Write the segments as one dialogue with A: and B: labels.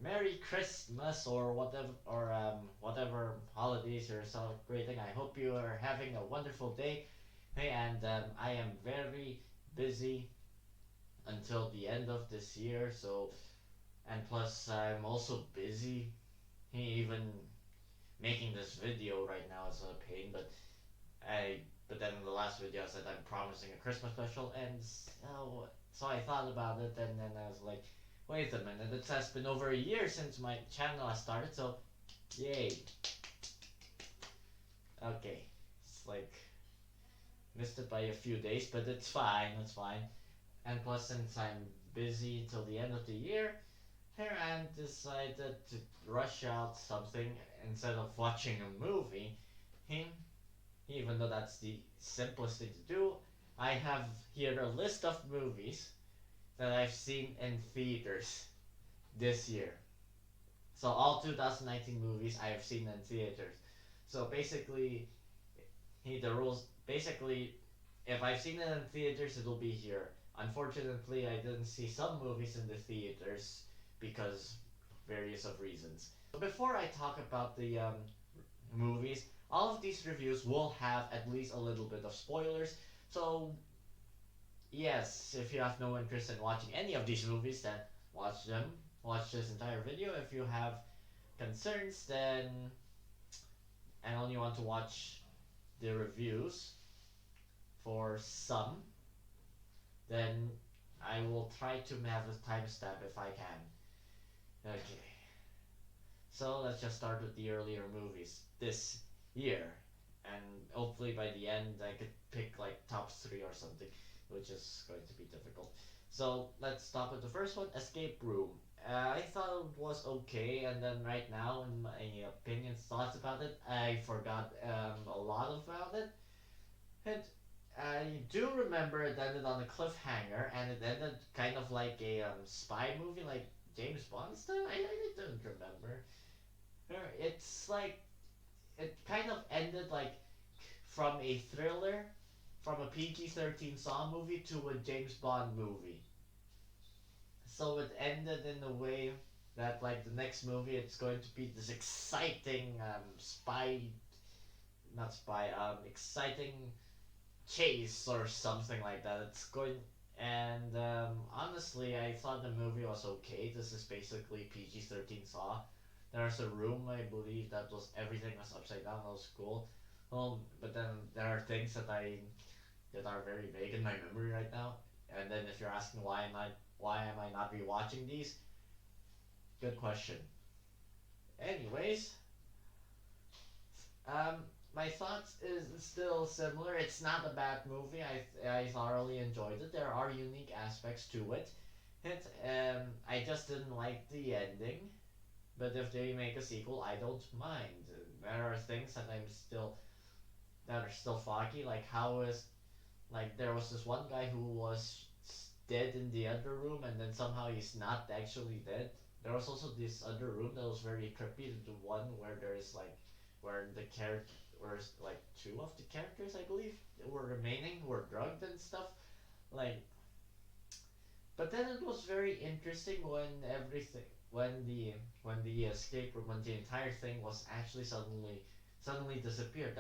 A: Merry Christmas or whatever holidays you're celebrating. I hope you are having a wonderful day. Hey, and I am very busy until the end of this year. So, and plus I'm also busy. Even making this video right now is a pain. But then in the last video I said I'm promising a Christmas special, and so I thought about it, and then I was like, wait a minute, it has been over a year since my channel has started, so yay. Okay, it's like missed it by a few days, but it's fine. And plus, since I'm busy till the end of the year, here I decided to rush out something instead of watching a movie. Hmm, even though that's the simplest thing to do, I have here a list of movies that I've seen in theaters this year. So all 2019 movies I have seen in theaters. So basically, the rules basically, if I've seen it in theaters, it'll be here. Unfortunately, I didn't see some movies in the theaters because various of reasons. So before I talk about the movies, all of these reviews will have at least a little bit of spoilers. So yes, if you have no interest in watching any of these movies, then watch them. Watch this entire video. If you have concerns, then and only want to watch the reviews for some, then I will try to have a timestamp if I can. Okay, so let's just start with the earlier movies this year, and hopefully by the end I could pick like top three or something, which is going to be difficult. So let's start with the first one, Escape Room. I thought it was okay, and then right now, in my opinions, thoughts about it, I forgot a lot about it. And I do remember it ended on a cliffhanger, and it ended kind of like a spy movie, like James Bond style. I don't remember. It's like it kind of ended like from a thriller, from a PG-13 Saw movie to a James Bond movie. So it ended in a way that like the next movie it's going to be this exciting spy, not spy, exciting chase or something like that. It's going and honestly, I thought the movie was okay. This is basically PG-13 Saw. There's a room, I believe, that was everything was upside down. That was cool. But then there are things that are very vague in my memory right now. And then if you're asking why am I not rewatching these, good question. Anyways, um, my thoughts is still similar. It's not a bad movie. I thoroughly enjoyed it. There are unique aspects to it. I just didn't like the ending. But if they make a sequel, I don't mind. There are things that are still foggy, like how is like there was this one guy who was dead in the other room, and then somehow he's not actually dead. There was also this other room that was very trippy. The one where there's like where the character, where like two of the characters, I believe, were remaining, were drugged and stuff. Like, but then it was very interesting when everything, when the escape room, when the entire thing was actually suddenly disappeared.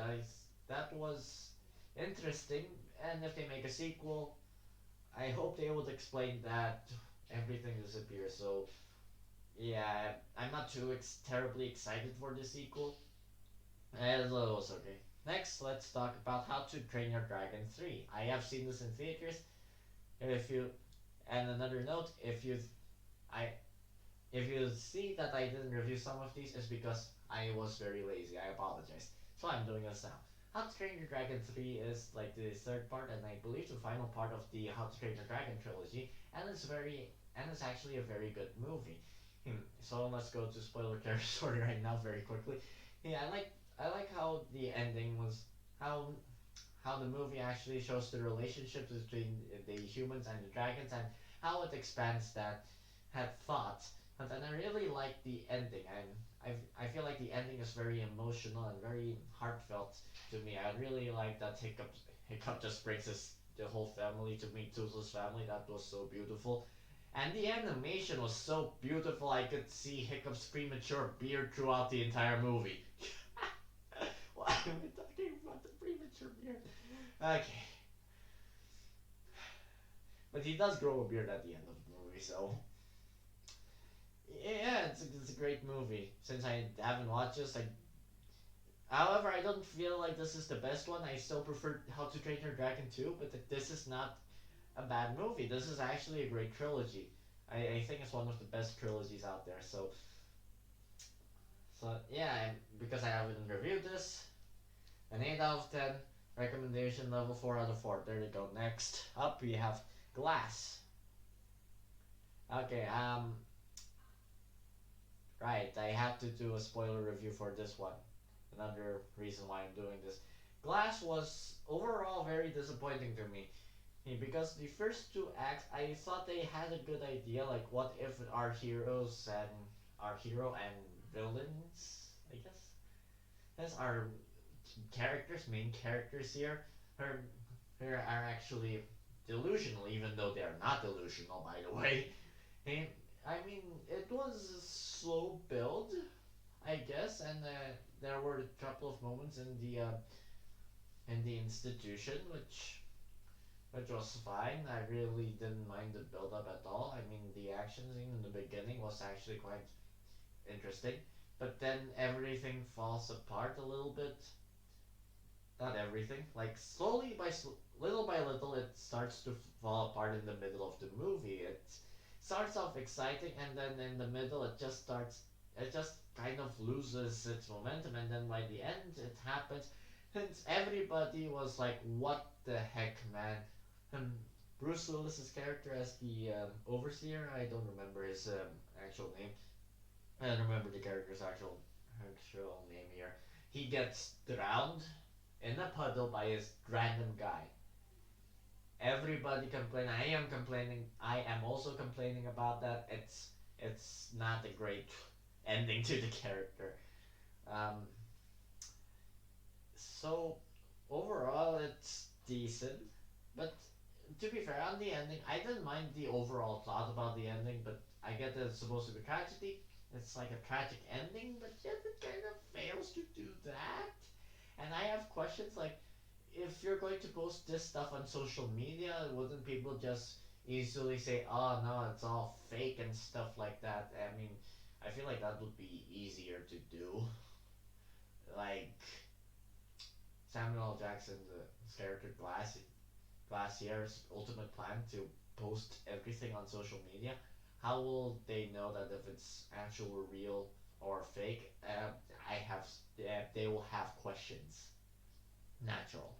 A: That was interesting. And if they make a sequel, I hope they would explain that everything disappears. So yeah, I'm not too terribly excited for the sequel. It was okay. Next, let's talk about How to Train Your Dragon 3. I have seen this in theaters. If you and another note, I if you see that I didn't review some of these, it's because I was very lazy. I apologize. So I'm doing this now. How to Train Your Dragon 3 is like the third part, and I believe the final part of the How to Train Your Dragon trilogy, and it's actually a very good movie. So let's go to spoiler territory right now very quickly. Yeah, I like how the ending was how how the movie actually shows the relationships between the humans and the dragons, and how it expands that had thoughts. And then I really like the ending. I feel like the ending is very emotional and very heartfelt to me. I really like that Hiccup just brings the whole family to meet Toothless family. That was so beautiful. And the animation was so beautiful I could see Hiccup's premature beard throughout the entire movie. Why am I talking about the premature beard? Okay. But he does grow a beard at the end of the movie, so yeah, it's a great movie. Since I haven't watched this, however, I don't feel like this is the best one. I still prefer How to Train Your Dragon 2, but this is not a bad movie. This is actually a great trilogy. I think it's one of the best trilogies out there. So yeah, because I haven't reviewed this, an 8 out of 10, recommendation level 4 out of 4. There you go. Next up, we have Glass. Okay, right, I have to do a spoiler review for this one. Another reason why I'm doing this. Glass was overall very disappointing to me. Because the first two acts, I thought they had a good idea. Like, what if our hero and villains, I guess, as our main characters here, are, are actually delusional, even though they're not delusional, by the way. And I mean, it was a slow build, I guess, and there were a couple of moments in the institution which was fine. I really didn't mind the build up at all. I mean, the action scene in the beginning was actually quite interesting, but then everything falls apart a little bit. Not everything, like slowly little by little, it starts to fall apart in the middle of the movie. It starts off exciting, and then in the middle, it just kind of loses its momentum, and then by the end, it happens. And everybody was like, "What the heck, man?" And Bruce Willis's character as the overseer, I don't remember his actual name. I don't remember the character's actual name here. He gets drowned in a puddle by his random guy. Everybody complain. I am complaining. I am also complaining about that. It's not a great ending to the character. Um, so overall, it's decent, but to be fair, on the ending, I didn't mind the overall plot about the ending, but I get that it's supposed to be tragedy. It's like a tragic ending, but yet it kind of fails to do that. And I have questions like, if you're going to post this stuff on social media, wouldn't people just easily say, "Oh no, it's all fake" and stuff like that? I mean, I feel like that would be easier to do. Like Samuel L. Jackson's character Glassier's ultimate plan to post everything on social media. How will they know that if it's actual, real, or fake? I have. They will have questions. Natural.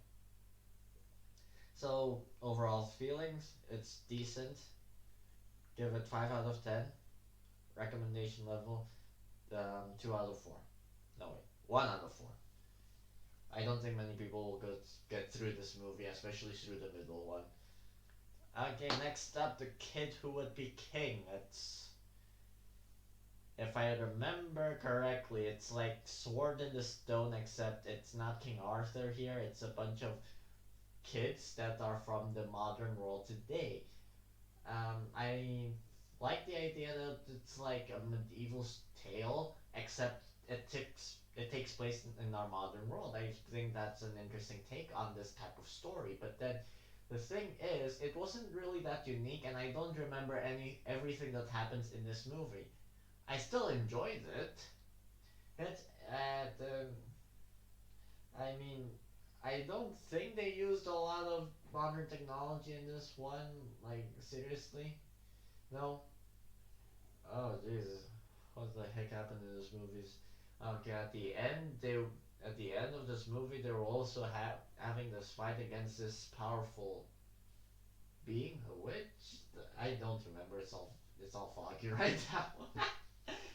A: So overall feelings, it's decent. Give it 5 out of 10. Recommendation level, 2 out of 4. No wait, 1 out of 4. I don't think many people will get through this movie, especially through the middle one. Okay, next up, The Kid Who Would Be King. It's, if I remember correctly, it's like Sword in the Stone, except it's not King Arthur here. It's a bunch of kids that are from the modern world today. I like the idea that it's like a medieval tale, except it takes place in our modern world. I think that's an interesting take on this type of story. But then the thing is, it wasn't really that unique, and I don't remember everything that happens in this movie. I still enjoyed it. It's at I mean, I don't think they used a lot of modern technology in this one. Like seriously, no. Oh Jesus, what the heck happened in this movies? Okay, at the end of this movie they were also having this fight against this powerful being, a witch. I don't remember. It's all foggy right now.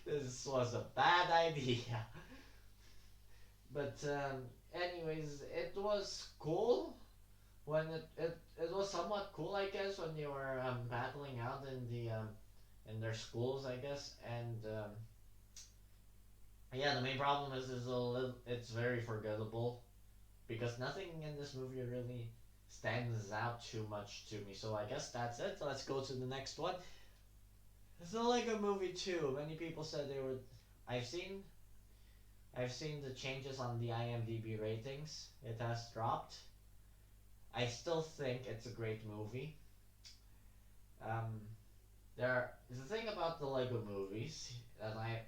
A: This was a bad idea. But anyways, it was cool when it was somewhat cool, I guess, when they were battling out in their schools, I guess, and yeah, the main problem is it's very forgettable because nothing in this movie really stands out too much to me. So I guess that's it. Let's go to the next one. It's a Lego movie too. Many people said they were. I've seen I've seen the changes on the IMDb ratings. It has dropped. I still think it's a great movie. Um, the thing about the Lego movies that I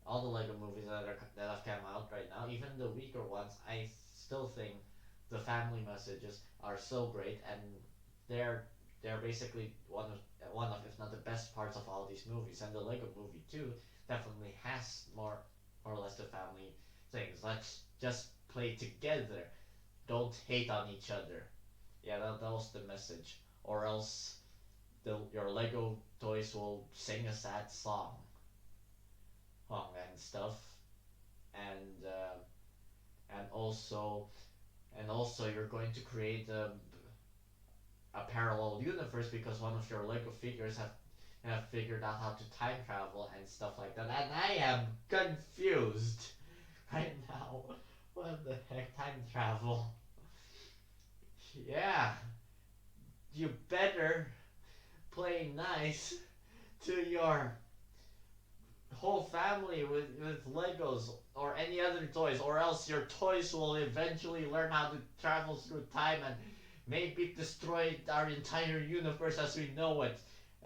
A: all the Lego movies that have come out right now, even the weaker ones, I still think the family messages are so great, and they're they're basically one of if not the best parts of all these movies. And the Lego movie too definitely has more or less the family things. Let's just play together. Don't hate on each other. Yeah, that was the message. Or else your Lego toys will sing a sad song and stuff, and and also you're going to create a parallel universe because one of your Lego figures have figured out how to time travel and stuff like that. And I am confused right now. What the heck, time travel? Yeah, you better play nice to your whole family with Legos or any other toys, or else your toys will eventually learn how to travel through time and maybe destroy our entire universe as we know it.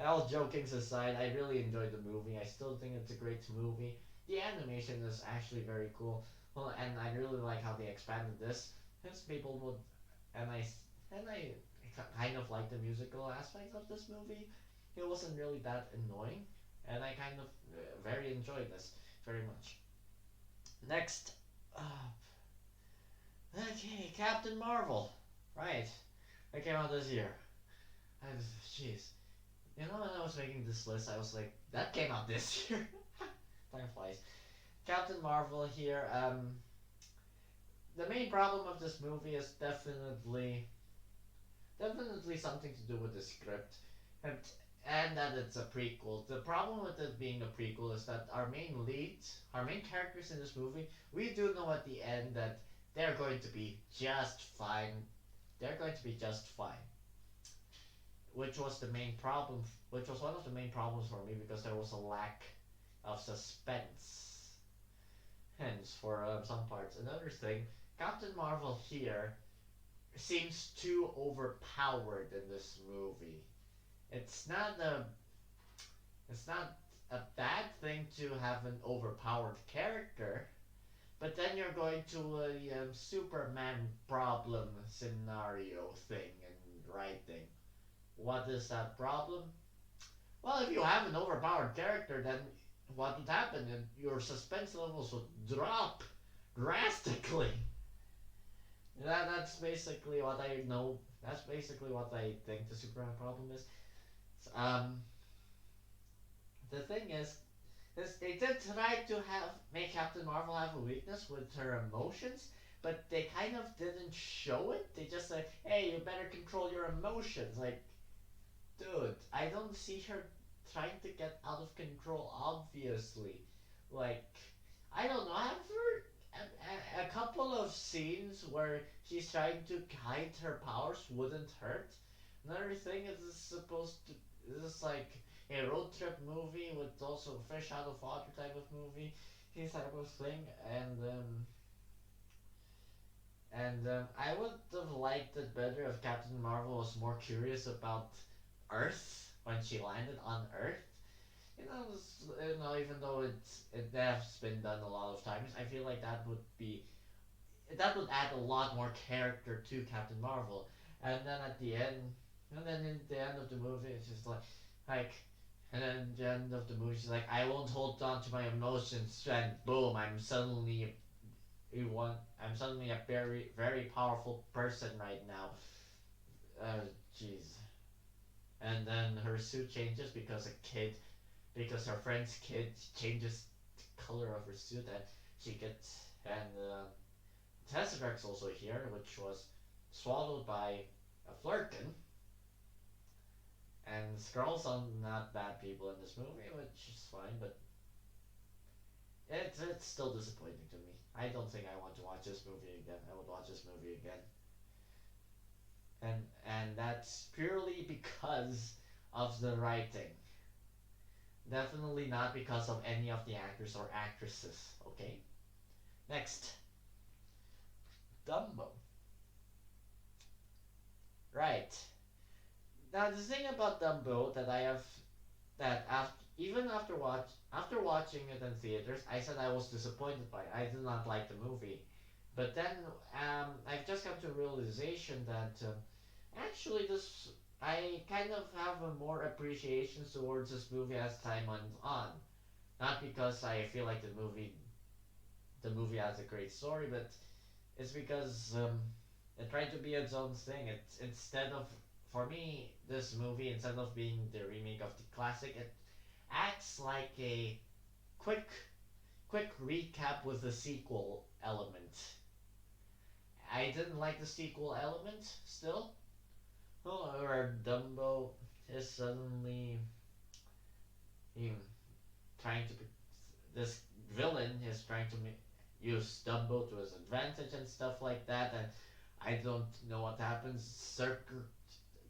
A: All jokings aside, I really enjoyed the movie. I still think it's a great movie. The animation is actually very cool. Well, and I really like how they expanded this. Since people would, and I kind of like the musical aspect of this movie. It wasn't really that annoying, and I kind of very enjoyed this very much. Next, okay, Captain Marvel, right? That came out this year. I jeez, you know when I was making this list, I was like, that came out this year. Time flies. Captain Marvel here. The main problem of this movie is definitely something to do with the script, and and that it's a prequel. The problem with it being a prequel is that our main characters in this movie, we do know at the end that they're going to be just fine. They're going to be just fine, which was the main problem. Which was one of the main problems for me because there was a lack of suspense. Hence, for some parts. Another thing, Captain Marvel here seems too overpowered in this movie. It's not a it's not a bad thing to have an overpowered character, but then you're going to a Superman problem scenario thing and writing. What is that problem? Well, if you have an overpowered character, then what would happen? Your suspense levels would drop drastically. That's basically what I know. That's basically what I think the Superman problem is. Um, the thing is they did try to have make Captain Marvel have a weakness with her emotions, but they kind of didn't show it. They just said, "Hey, you better control your emotions." Like, dude, I don't see her trying to get out of control. Obviously, like, I don't know. I've heard a couple of scenes where she's trying to hide her powers wouldn't hurt. Another thing is it's supposed to this is like a road trip movie with also fish out of water type of movie, his type of thing, and I would have liked it better if Captain Marvel was more curious about Earth when she landed on Earth. Even though it has been done a lot of times, I feel like that would add a lot more character to Captain Marvel. And then at the end, and then in the end of the movie, it's just like, and then the end of the movie, she's like, I won't hold on to my emotions, and boom, I'm suddenly a very very powerful person right now. Jeez. And then her suit changes because her friend's kid changes the color of her suit, and she gets and Tesseract also here, which was swallowed by a Flurkin. And Skrulls are not bad people in this movie, which is fine, but it's still disappointing to me. I don't think I want to watch this movie again. I would watch this movie again, and that's purely because of the writing. Definitely not because of any of the actors or actresses. Okay. Next, Dumbo. Right. Now the thing about Dumbo that I have that after even after watching it in theaters, I said I was disappointed by it. I did not like the movie. But then I've just come to a realization that actually this I kind of have a more appreciation towards this movie as time went on. Not because I feel like the movie has a great story, but it's because it tried to be its own thing. It instead of for me this movie instead of being the remake of the classic, it acts like a quick quick recap with the sequel element. I didn't like the sequel element still. Or Dumbo is suddenly hmm, trying to be, this villain is trying to use Dumbo to his advantage and stuff like that, and I don't know what happens.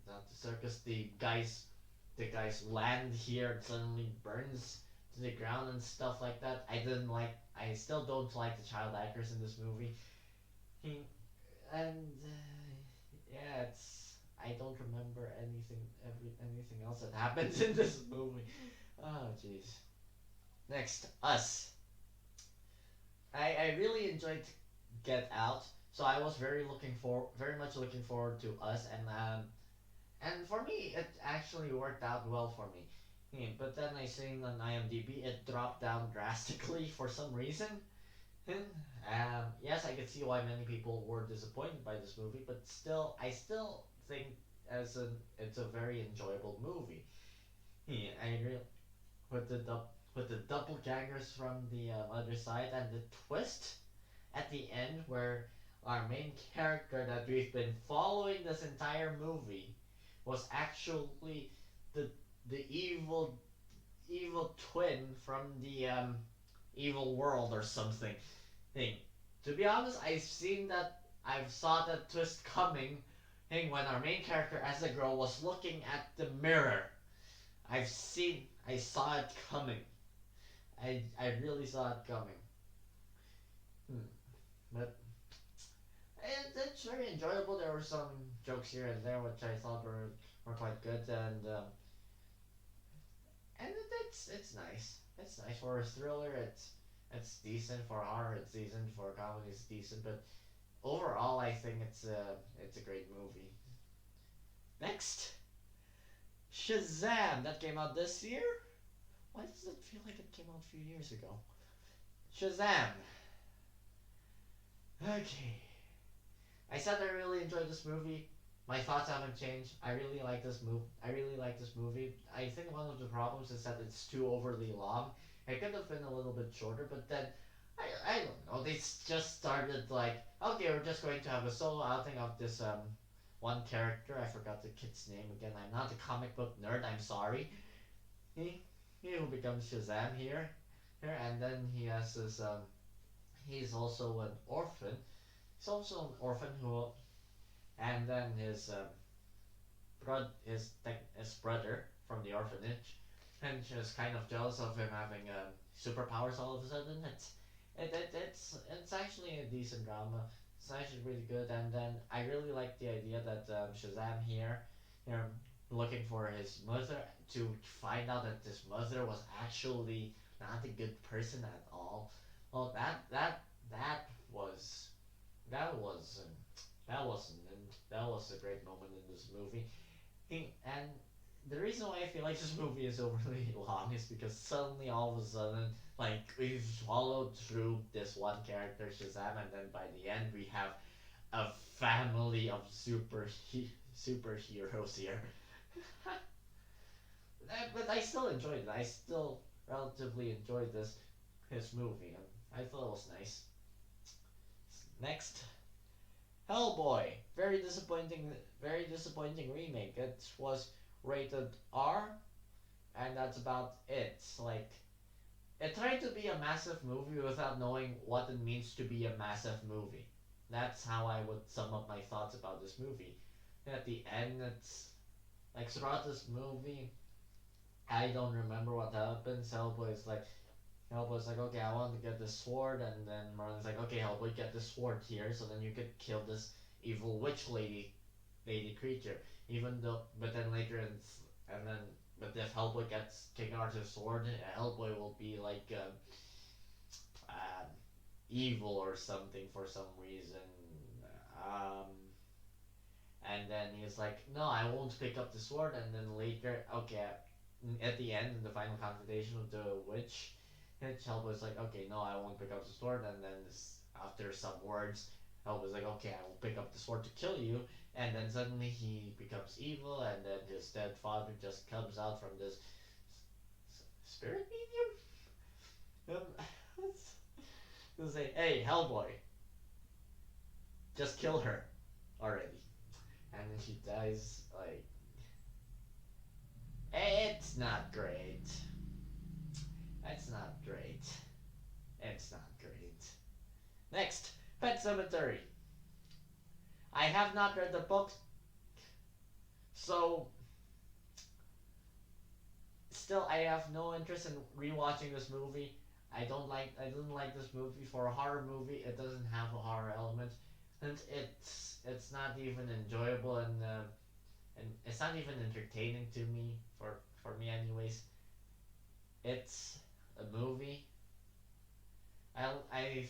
A: Not the circus. The guys land here and suddenly burns to the ground and stuff like that. I didn't like. I still don't like the child actors in this movie. He and yeah, it's. I don't remember anything else that happens in this movie. Oh jeez. Next, Us. I really enjoyed Get Out, so I was very much looking forward to Us, and for me it actually worked out well for me. But then I seen on IMDb it dropped down drastically for some reason. Yes, I could see why many people were disappointed by this movie, but I still think it's a very enjoyable movie. I really with the doppelgangers from the other side and the twist at the end where our main character that we've been following this entire movie was actually the the evil twin from the evil world or something thing. To be honest, I saw that twist coming thing when our main character as a girl was looking at the mirror. I saw it coming. I really saw it coming. Hmm. But it's very enjoyable. There were some jokes here and there which I thought were quite good, and it's nice. It's nice for a thriller. It's decent for horror. It's decent for comedy. It's decent, but overall, I think it's a great movie. Next, Shazam that came out this year. Why does it feel like it came out a few years ago? Shazam. Okay. I said I really enjoyed this movie. My thoughts haven't changed. I really like this movie. I really like this movie. I think one of the problems is that it's too overly long. It could have been a little bit shorter, but then I don't know. They just started like, okay, we're just going to have a solo outing of this one character. I forgot the kid's name again. I'm not a comic book nerd. I'm sorry. He he will become Shazam and then he has this he's also an orphan. He's also an orphan who and then his brother from the orphanage, and she's kind of jealous of him having superpowers all of a sudden. It's actually a decent drama. It's actually really good, and then I really like the idea that Shazam here, looking for his mother to find out that his mother was actually not a good person at all. Well, that was that was that was that was a great moment in this movie. And the reason why I feel like this movie is overly long is because suddenly all of a sudden, like we've followed through this one character Shazam, and then by the end we have a family of superheroes here. But I still enjoyed it. I still relatively enjoyed this movie, and I thought it was nice. Next, Hellboy. Very disappointing remake. It was rated R, and that's about it. Like, it tried to be a massive movie without knowing what it means to be a massive movie. That's how I would sum up my thoughts about this movie. At the end, it's like throughout this movie, I don't remember what happens. Hellboy's like, okay, I want to get this sword, and then Merlin's like, okay, Hellboy, get this sword here, so then you could kill this evil witch lady creature. Even though, but then later, and then, but if Hellboy gets King Arthur's sword, Hellboy will be like um, evil or something for some reason. Um, and then he's like, no, I won't pick up the sword. And then later, okay, at the end, in the final confrontation with the witch, Hellboy's like, okay, no, I won't pick up the sword. And then after some words, Hellboy's like, okay, I will pick up the sword to kill you. And then suddenly he becomes evil, and then his dead father just comes out from this spirit medium. He'll say, hey, Hellboy, just kill her already. And then she dies like, it's not great. It's not great. It's not great. Next, Pet Cemetery. I have not read the book, so still I have no interest in rewatching this movie. I didn't like this movie. For a horror movie, it doesn't have a horror element. And it's not even enjoyable, and it's not even entertaining to me, for me anyways. It's a movie. I I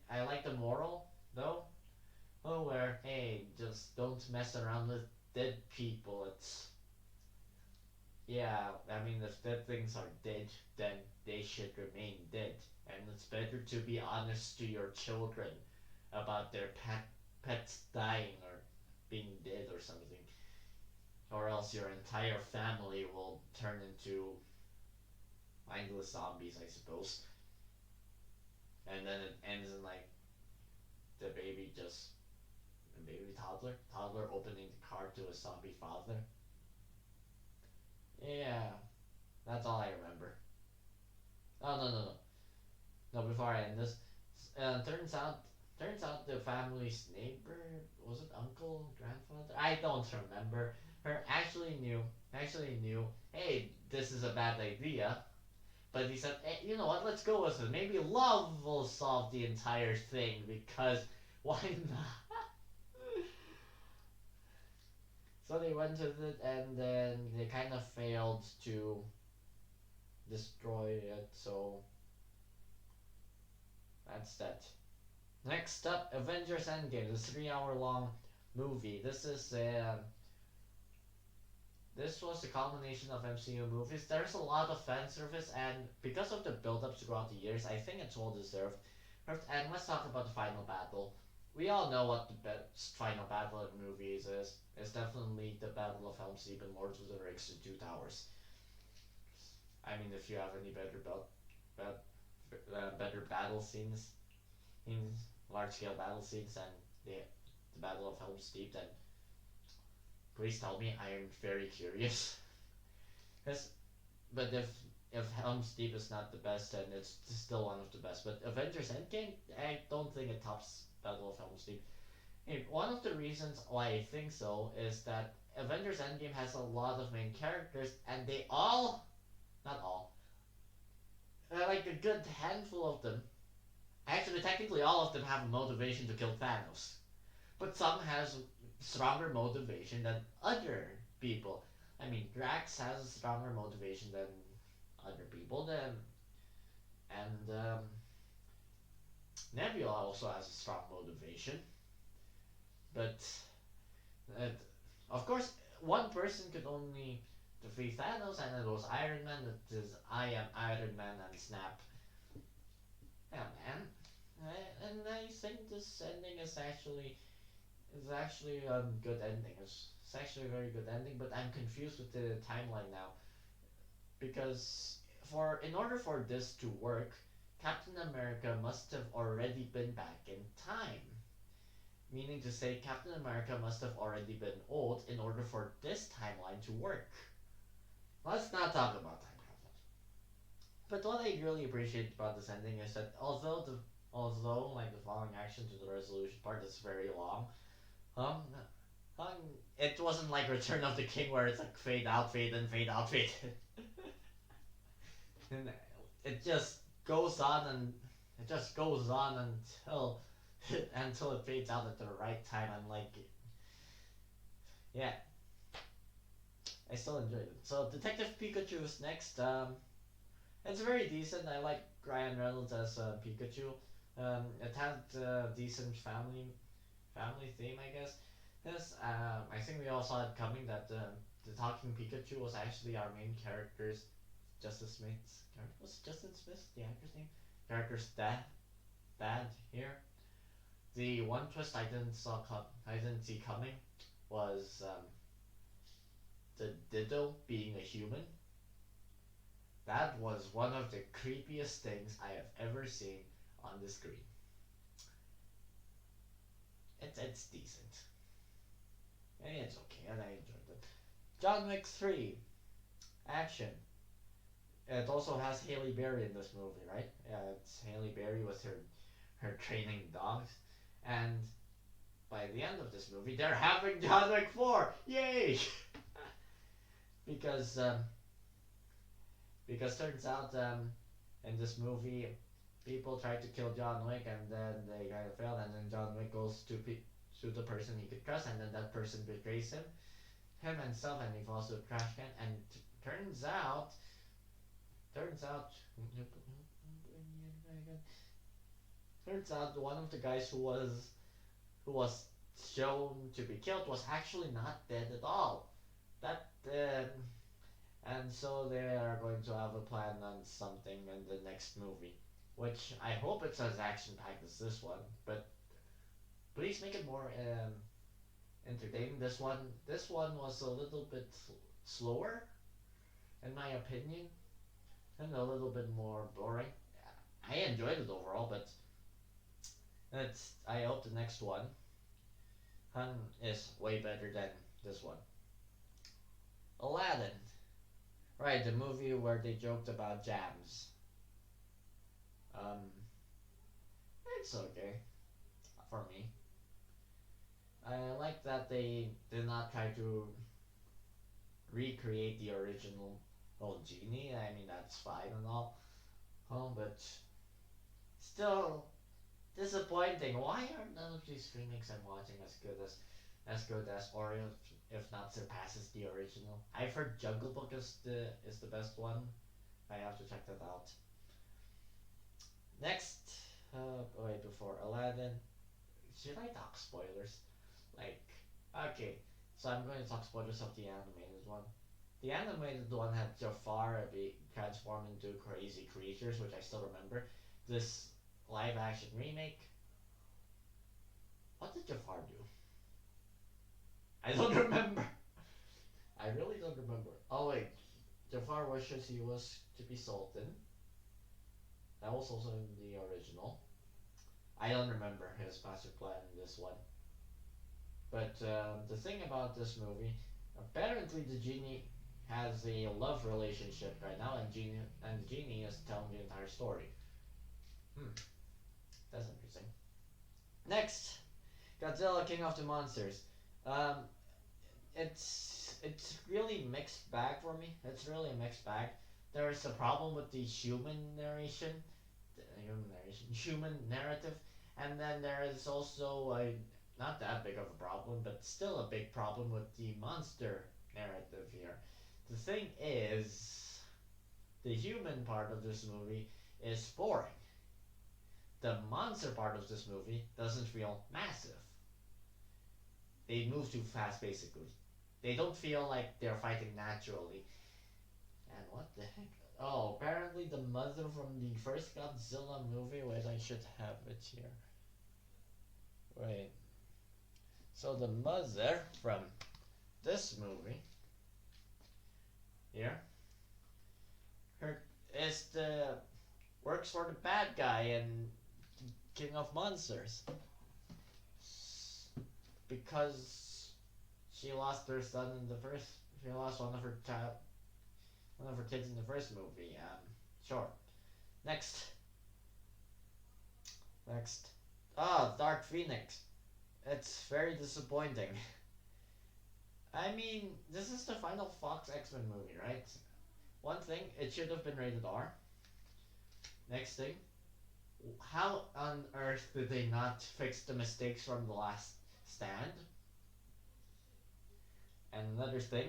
A: I like the moral though. Oh, where hey, just don't mess around with dead people. It's yeah. I mean, if dead things are dead, then they should remain dead, and it's better to be honest to your children about their pets dying or being dead or something, or else your entire family will turn into mindless zombies, I suppose. And then it ends in like the baby just a baby toddler opening the car to a zombie father. Yeah, that's all I remember. Oh no! Before I end this, turns out the family's neighbor, was it uncle, grandfather? I don't remember. Her actually knew. Hey, this is a bad idea. But he said, hey, you know what? Let's go with it. Maybe love will solve the entire thing because why not? So they went with it, and then they kind of failed to destroy it. So that's that. Next up, Avengers Endgame, the 3 hour long movie. This was a culmination of MCU movies. There's a lot of fan service, and because of the build-ups throughout the years, I think it's well deserved. And let's talk about the final battle. We all know what the best final battle in movies is. It's definitely the Battle of Helm's Deep and Lords of the Rings to Two Towers. I mean, if you have any better battle scenes, in large scale battle scenes, than the Battle of Helm's Deep, then please tell me. I am very curious. Cause, but if Helm's Deep is not the best, then it's still one of the best. But Avengers Endgame, I don't think it tops Battle of Helm's Deep. And one of the reasons why I think so is that Avengers Endgame has a lot of main characters, and they all, not all, like a good handful of them. Actually, technically, all of them have a motivation to kill Thanos, but some has stronger motivation than other people. I mean, Drax has a stronger motivation than other people. And Nebula also has a strong motivation, but uh, of course, one person could only defeat Thanos, and it was Iron Man. It is I am Iron Man and snap. Yeah, man. And I think this ending is actually a good ending. It's actually a very good ending, but I'm confused with the timeline now because for in order for this to work, Captain America must have already been back in time. Meaning to say, Captain America must have already been old in order for this timeline to work. Let's not talk about time travel. But what I really appreciate about this ending is that although like the following action to the resolution part is very long, um, um, it wasn't like Return of the King where it's like fade out, fade in, fade out, fade in. And it just goes on and it just goes on until until it fades out at the right time. I'm like, yeah, I still enjoyed it. So Detective Pikachu is next. It's very decent. I like Ryan Reynolds as Pikachu. It had a decent family theme, I guess. Yes, I think we all saw it coming that the talking Pikachu was actually our main character's Justice Smith's character. Was it Justin Smith the actor's name? Character's dad here. The one twist I didn't see coming was the Diddle being a human. That was one of the creepiest things I have ever seen on the screen. It's decent. It's okay, and I enjoyed it. John Wick 3 action. It also has Haley Berry in this movie, right? Yeah, it's Haley Berry with her training dogs, and by the end of this movie, they're having John Wick 4. Yay! because because turns out in this movie, people tried to kill John Wick and then they kind of failed, and then John Wick goes to the person he could trust, and then that person betrays him himself, and he falls to a trash can, and turns out turns out turns out one of the guys who was shown to be killed was actually not dead at all. That and so they are going to have a plan on something in the next movie, which I hope it's as action packed as this one. But please make it more entertaining. This one was a little bit slower, in my opinion, and a little bit more boring. I enjoyed it overall, but I hope the next one is way better than this one. Aladdin, right? The movie where they joked about jams. Um, it's okay for me. I like that they did not try to recreate the original old genie. I mean that's fine and all, but still disappointing. Why are none of these remakes I'm watching as good as or if not surpasses the original? I've heard Jungle Book is the best one. I have to check that out. Next, wait before Aladdin. Should I talk spoilers? Like, okay, so I'm going to talk spoilers of the animated one. The animated one had Jafar be transformed into crazy creatures, which I still remember. This live action remake. What did Jafar do? I don't remember. I really don't remember. Oh wait, Jafar wishes he was to be Sultan. That was also in the original. I don't remember his master plan in this one. But the thing about this movie, apparently the genie has a love relationship right now, and the genie is telling the entire story. Hmm, that's interesting. Next, Godzilla, King of the Monsters. Um, it's really mixed bag for me. It's really a mixed bag. There's a problem with the human narrative, and then there is also a not that big of a problem, but still a big problem with the monster narrative here. The thing is, the human part of this movie is boring. The monster part of this movie doesn't feel massive. They move too fast, basically. They don't feel like they're fighting naturally. And what the heck? Oh, apparently the mother from the first Godzilla movie. Wait, I should have it here. Wait. So the mother from this movie here, her is the works for the bad guy in King of Monsters because she lost her son in the first. She lost one of her kids in the first movie. Sure. Next. Next. Ah, Dark Phoenix. It's very disappointing. I mean, this is the final Fox X-Men movie, right? one thing, it should have been rated R. Next thing, how on earth did they not fix the mistakes from the last stand? And another thing,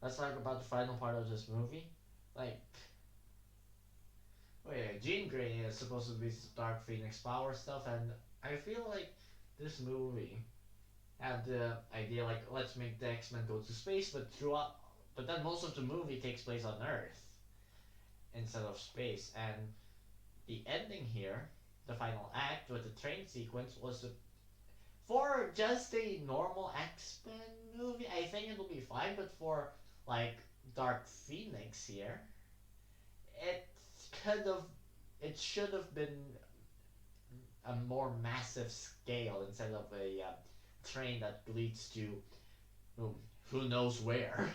A: let's talk about the final part of this movie. Like, oh yeah, Jean Grey is supposed to be Dark Phoenix power stuff, and I feel like this movie had the idea like let's make the X-Men go to space, but then most of the movie takes place on Earth instead of space, and the ending here, the final act with the train sequence was for just a normal X-Men movie. I think it'll be fine, but for like Dark Phoenix here, it could have, it should have been a more massive scale instead of a train that leads to who knows where.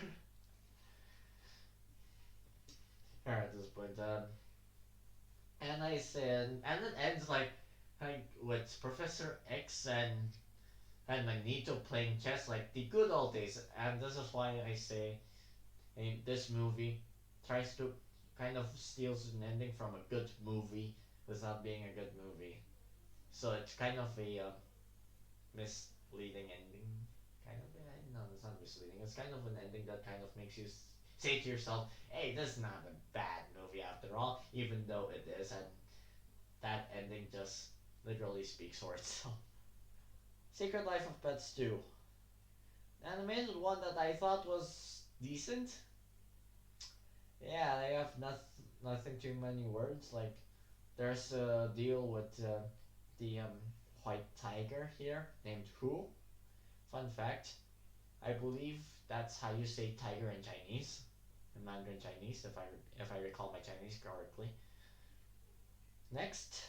A: At this point, and I said, and it ends like with Professor X and Magneto playing chess like the good old days, and this is why I say, this movie tries to kind of steals an ending from a good movie without being a good movie. So it's kind of a misleading ending. Kind of, no, it's not misleading. It's kind of an ending that kind of makes you say to yourself, "Hey, this is not a bad movie after all," even though it is, and that ending just literally speaks for itself. Secret Life of Pets 2. The animated one that I thought was decent. Yeah, I have nothing too many words. Like, there's a deal with the white tiger here named Who. Fun fact, I believe that's how you say tiger in Chinese, in Mandarin Chinese, if I recall my Chinese correctly. Next,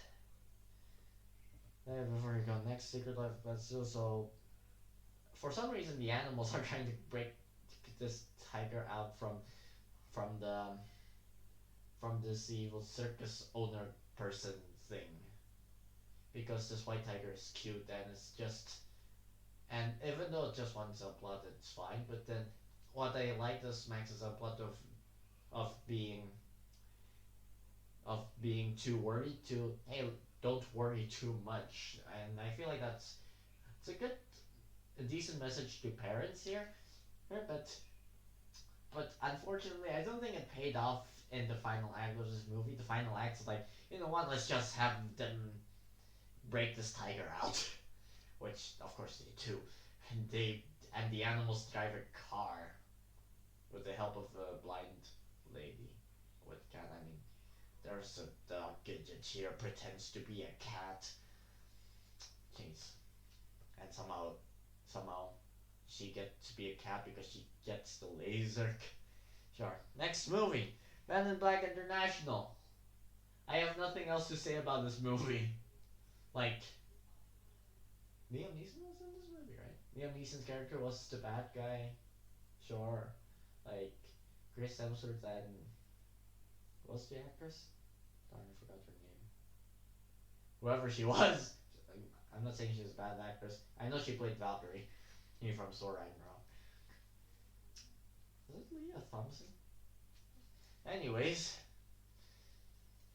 A: before we go next, Secret Life of Pets 2. So, for some reason, the animals are trying to break this tiger out from the from this evil circus owner person thing, because this white tiger is cute and it's just, and even though it's just one subplot, it's fine. But then, what I like is Max's subplot of being too worried to, hey, don't worry too much, and I feel like it's a decent message to parents here, but unfortunately, I don't think it paid off in the final act of this movie. The final act's like, you know what? Let's just have them break this tiger out, which of course they do, and the animals drive a car with the help of a blind lady with cat. I mean, there's a dog Gidget here pretends to be a cat. Jeez, and somehow she gets to be a cat because she gets the laser. Sure. Next movie, Men in Black International. I have nothing else to say about this movie. Like, Liam Neeson was in this movie, right? Liam Neeson's character was the bad guy. Sure. Like, Chris Hemsworth and what's the actress? Darn, I forgot her name. Whoever she was. I'm not saying she's a bad actress. I know she played Valkyrie from Thor Ragnarok. Is it Leah Thompson? Anyways,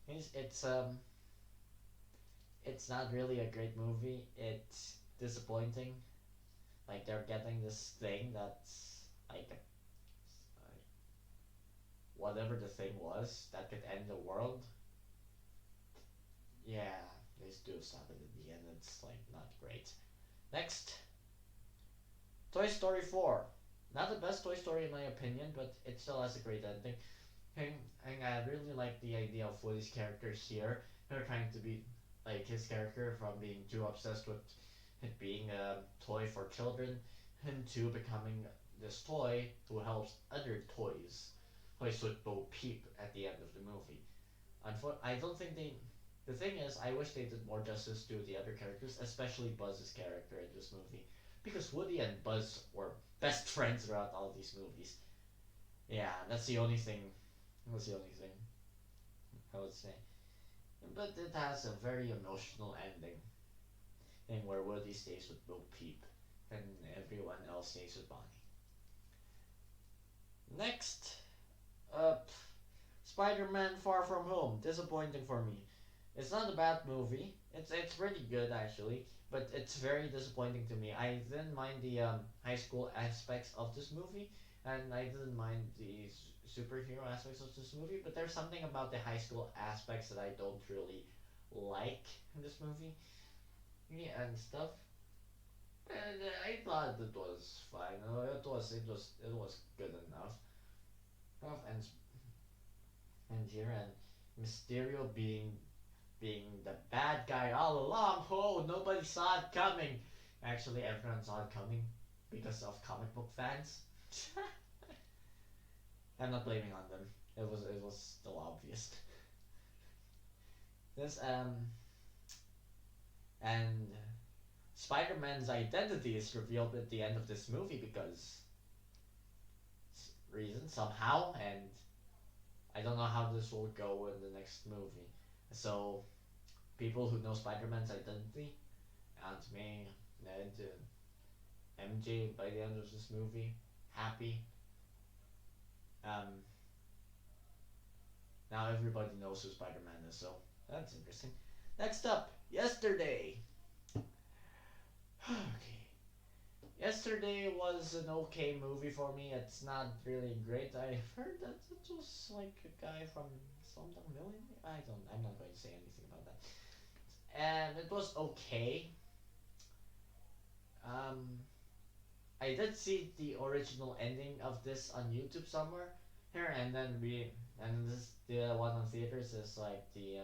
A: it's it's not really a great movie. It's disappointing. Like, they're getting this thing that's like whatever the thing was that could end the world. Yeah, they do stop it in the end. It's like not great. Next, Toy Story 4. Not the best Toy Story in my opinion, but it still has a great ending. And I really like the idea of Woody's character here. They're trying to be like his character from being too obsessed with it being a toy for children into becoming this toy who helps other toys with Bo Peep at the end of the movie. I don't think they. The thing is, I wish they did more justice to the other characters, especially Buzz's character in this movie, because Woody and Buzz were best friends throughout all these movies. Yeah, that's the only thing. That's the only thing I would say. But it has a very emotional ending, in where Woody stays with Bo Peep, and everyone else stays with Bonnie. Next, Uh, Spider-Man: Far From Home. Disappointing for me. It's not a bad movie. It's pretty good actually, but it's very disappointing to me. I didn't mind the high school aspects of this movie, and I didn't mind the superhero aspects of this movie. But there's something about the high school aspects that I don't really like in this movie. Yeah, and stuff. And I thought it was fine. It was good enough. And here and Mysterio being the bad guy all along. Oh, nobody saw it coming. Actually, everyone saw it coming because of comic book fans. I'm not blaming on them. It was still obvious. This and Spider-Man's identity is revealed at the end of this movie because reason somehow, and I don't know how this will go in the next movie. So people who know Spider-Man's identity, Aunt May, Ned, MJ by the end of this movie, happy. Um, Now everybody knows who Spider-Man is, so that's interesting. Next up, Yesterday. Okay. Yesterday was an okay movie for me. It's not really great. I heard that it was like a guy from Slumdog Millionaire. I'm not going to say anything about that. And it was okay. Um, I did see the original ending of this on YouTube somewhere here, and this the one on theaters is like the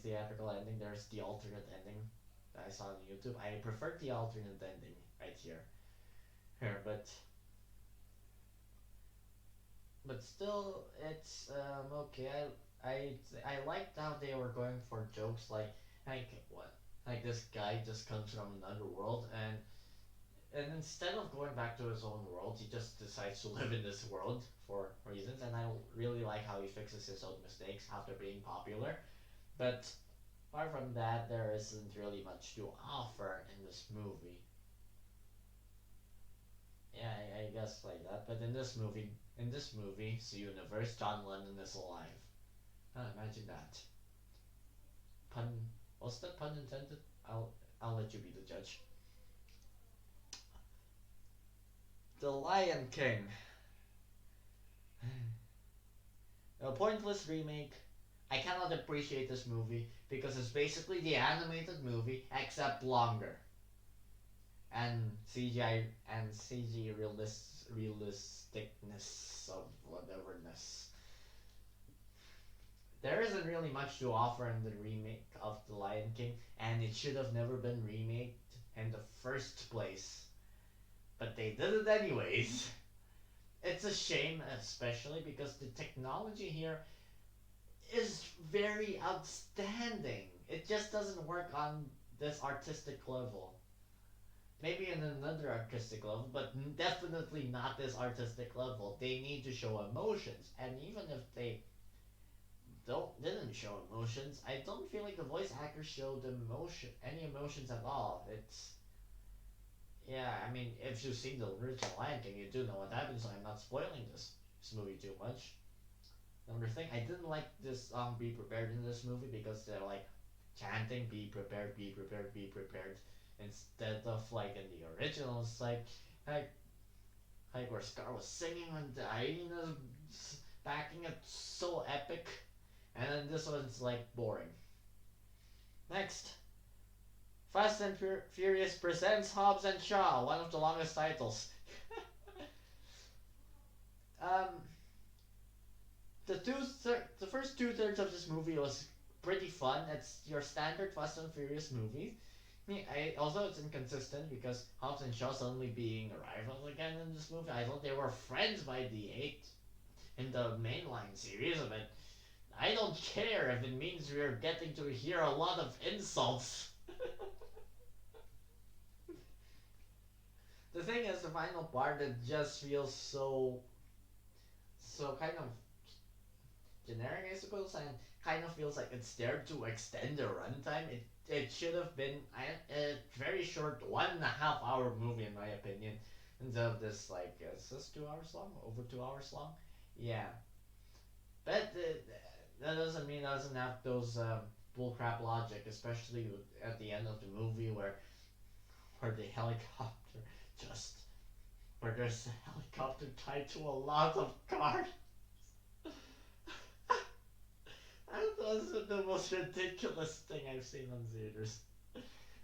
A: theatrical ending. There's the alternate ending that I saw on YouTube. I prefer the alternate ending right here, but still it's okay. I liked how they were going for jokes like what like this guy just comes from another world and instead of going back to his own world, he just decides to live in this world for reasons. And I really like how he fixes his own mistakes after being popular. But apart from that, there isn't really much to offer in this movie. Yeah, I guess like that. But in this movie's universe, John Lennon is alive. Imagine that. Pun. Was that pun intended? I'll let you be the judge. The Lion King. A pointless remake. I cannot appreciate this movie because it's basically the animated movie except longer and CGI and CG realisticness of whateverness. There isn't really much to offer in the remake of The Lion King, and it should have never been remade in the first place. But they did it anyways. It's a shame, especially because the technology here is very outstanding. It just doesn't work on this artistic level. Maybe in another artistic level, but definitely not this artistic level. They need to show emotions, and even if they didn't show emotions, I don't feel like the voice actors showed any emotions at all. It's yeah, I mean, if you've seen the original Lion King, you do know what happens. So I'm not spoiling this movie too much. Another thing, I didn't like this "Be Prepared" in this movie because they're like chanting "Be prepared, be prepared, be prepared," instead of like in the original. It's like like where Scar was singing and the hyenas backing it, so epic, and then this one's like boring. Next, Fast and Furious presents Hobbs and Shaw, one of the longest titles. um, the first two-thirds of this movie was pretty fun. It's your standard Fast and Furious movie. Although it's inconsistent because Hobbs and Shaw suddenly being rivals again in this movie. I thought they were friends by the eight in the mainline series of it. I don't care if it means we're getting to hear a lot of insults. The thing is, the final part it just feels so kind of generic, I suppose, and kind of feels like it's there to extend the runtime. It should have been a very short 1.5 hour movie in my opinion, instead of this like is this 2 hours long? Over 2 hours long? Yeah, but that doesn't mean it doesn't have those bullcrap logic, especially at the end of the movie where the helicopter just where there's a helicopter tied to a lot of cars. That was the most ridiculous thing I've seen on theaters.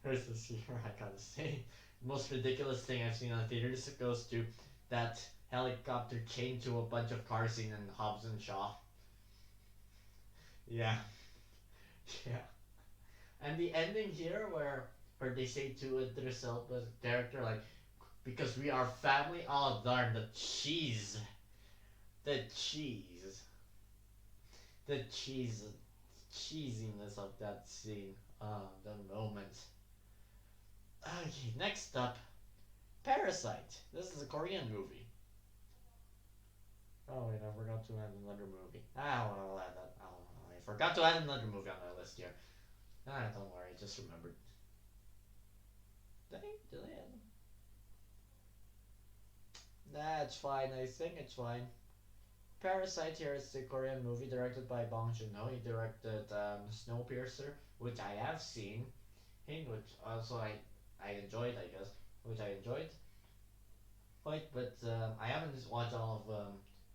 A: Here's this here, I gotta say. The most ridiculous thing I've seen on theaters goes to that helicopter chained to a bunch of cars seen in Hobbs and Shaw. Yeah, yeah. And the ending here where they say to Idris Elba's character like, because we are family. Oh darn the cheese, the cheese, the cheese, cheesiness of that scene. The moment. Okay, next up, Parasite. This is a Korean movie. Oh wait, I forgot to add another movie. I'll add that. I forgot to add another movie on my list here. Don't worry, just remembered. Did I add them? That's fine. I think it's fine. Parasite here is the Korean movie directed by Bong Joon-ho. He directed Snowpiercer, which I have seen, which also I enjoyed, I guess, which I enjoyed. But I haven't watched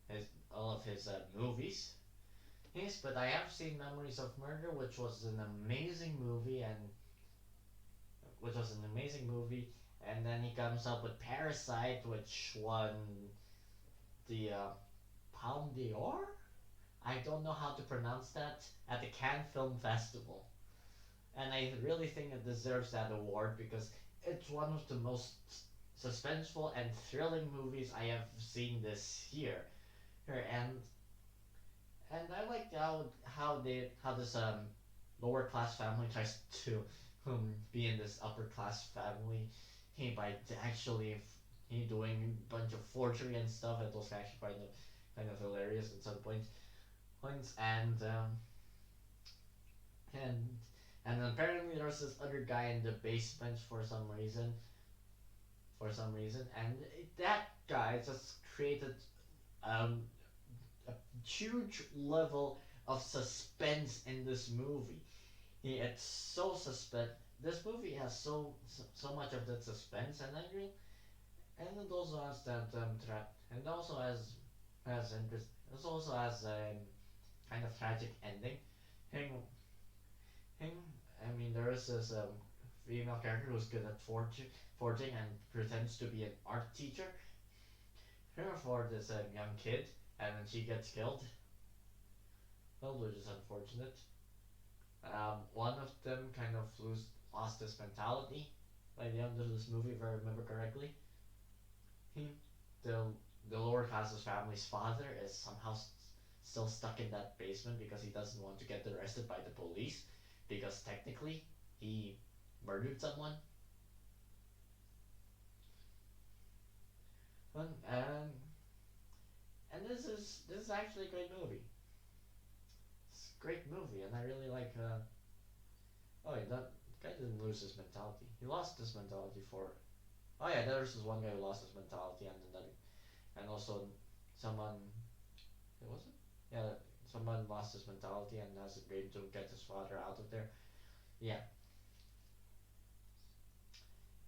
A: his all of his movies. Yes, but I have seen Memories of Murder, which was an amazing movie, and then he comes up with Parasite, which won the Palme d'Or. I don't know how to pronounce that at the Cannes Film Festival, and I really think it deserves that award because it's one of the most suspenseful and thrilling movies I have seen this year. And I like how this lower class family tries to be in this upper class family. He by actually he doing a bunch of forgery and stuff. It was actually kind of hilarious at some points and and apparently there's this other guy in the basement for some reason, and that guy just created um, a huge level of suspense in this movie. It's so suspense. This movie has so much of that suspense, and it also has that trap, and also has interest. It also has a kind of tragic ending. Him, him. I mean, there is this female character who's good at forging and pretends to be an art teacher. Here for this young kid, and then she gets killed. Well, which is unfortunate. One of them kind of lost his mentality by the end of this movie, if I remember correctly. He, the the lower classes family's father is somehow still stuck in that basement because he doesn't want to get arrested by the police because technically he murdered someone. And this is actually a great movie. It's a great movie, and I really like. Oh, yeah, that guy didn't lose his mentality. He lost his mentality for. Oh yeah, there was this one guy who lost his mentality, and another, and also someone. Was it? Yeah, someone lost his mentality and has a dream to get his father out of there. Yeah,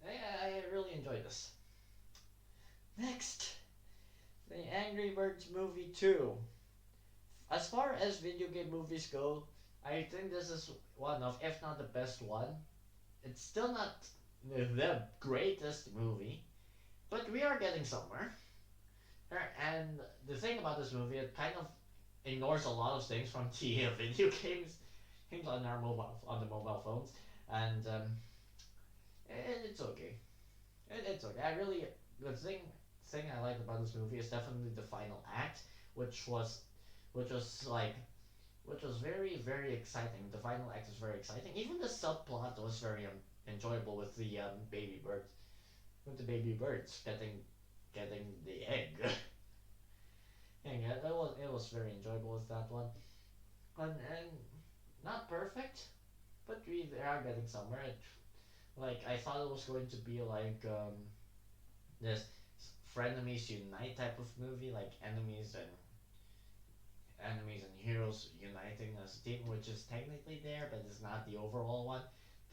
A: I really enjoyed this. Next, the Angry Birds movie 2. As far as video game movies go, I think this is one of, if not the best one. It's still not the greatest movie, but we are getting somewhere. And the thing about this movie, it kind of ignores a lot of things from the video games, things on the mobile phones, and it's okay. It's okay. The thing I liked about this movie is definitely the final act, which was which was like which was very exciting. The final act was very exciting. Even the subplot was very enjoyable with the baby birds getting the egg. And yeah, it was very enjoyable with that one. And not perfect, but we are getting somewhere. Like I thought it was going to be like this frenemies unite type of movie, like enemies enemies and heroes uniting as a team, which is technically there, but it's not the overall one.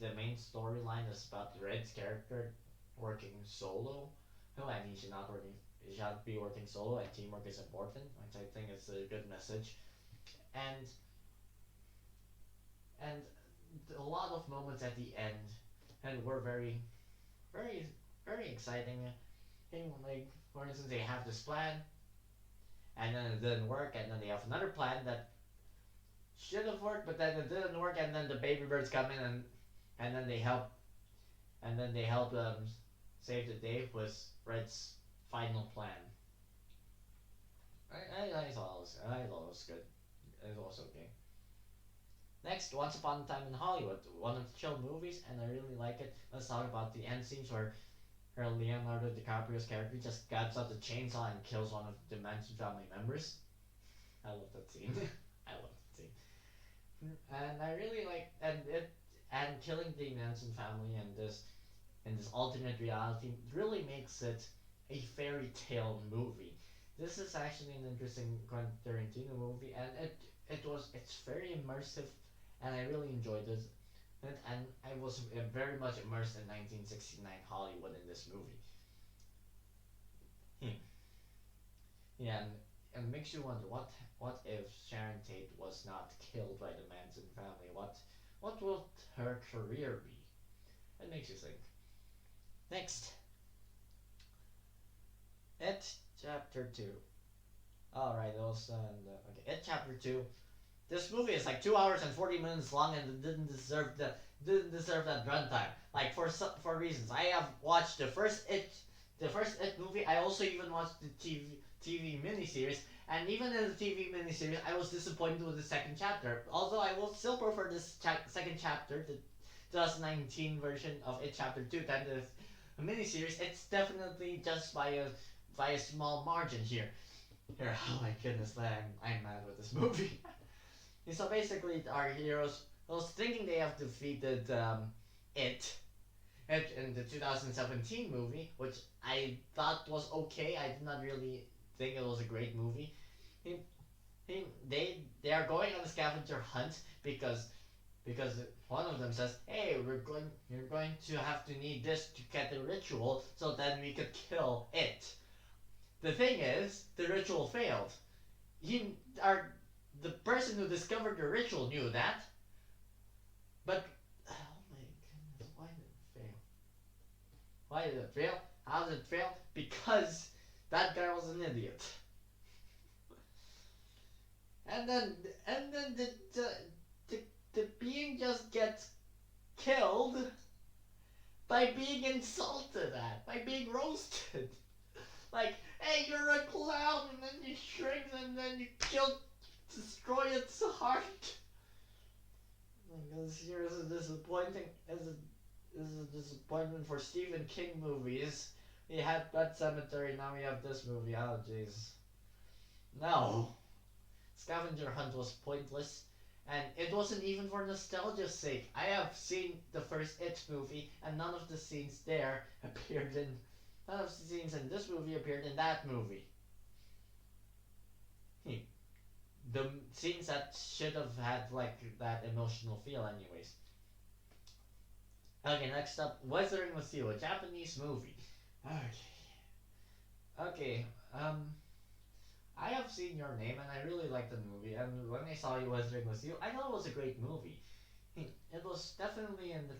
A: The main storyline is about Red's character working solo. No, and he should not working. He should be working solo, and teamwork is important, which I think is a good message. And and a lot of moments at the end, and were very, very exciting. Thing like, for instance, they have this plan, and then it didn't work, and then they have another plan that should have worked, but then it didn't work, and then the baby birds come in and then they help save the day with Red's final plan. I thought it was good. It was okay. Next, Once Upon a Time in Hollywood, one of the chill movies, and I really like it. Let's talk about the end scenes where Leonardo DiCaprio's character just grabs out the chainsaw and kills one of the Manson family members. I love that scene. I love that scene. And I really like and killing the Manson family and this alternate reality really makes it a fairy tale movie. This is actually an interesting Quentin Tarantino movie, and it's very immersive, and I really enjoyed it. And I was very much immersed in 1969 Hollywood in this movie. Hmm. Yeah, and it makes you wonder what if Sharon Tate was not killed by the Manson family? What will her career be? It makes you think. Next, It Chapter Two. All right, those okay. It Chapter Two. This movie is like 2 hours and 40 minutes long, and it didn't deserve that runtime. Like for reasons, I have watched the first It movie. I also even watched the TV miniseries, and even in the TV miniseries, I was disappointed with the second chapter. Although I will still prefer this second chapter, the 2019 version of It Chapter Two, than the miniseries. It's definitely just by a small margin here. Here, oh my goodness, I'm mad with this movie. So basically, our heroes was thinking they have defeated it in the 2017 movie, which I thought was okay. I did not really think it was a great movie. He, they are going on a scavenger hunt because one of them says, "Hey, you're going to have to need this to get the ritual, so then we could kill it." The thing is, the ritual failed. He our The person who discovered the ritual knew that, but oh my goodness, why did it fail? Why did it fail? How did it fail? Because that guy was an idiot. And then the, the being just gets killed by being insulted at, by being roasted. Like, hey, you're a clown, and then you shrink, and then you destroy its heart. This year is a disappointing. This is a disappointment for Stephen King movies. We had Pet Semetary, now we have this movie. Oh jeez. No. Scavenger Hunt was pointless, and it wasn't even for nostalgia's sake. I have seen the first It movie, and none of the scenes there appeared in. None of the scenes in this movie appeared in that movie. The scenes that should have had like that emotional feel, anyways. Okay, next up, Weathering with You, a Japanese movie. Okay, I have seen your name and I really liked the movie. And when I saw you Weathering with You, I thought it was a great movie. It was definitely an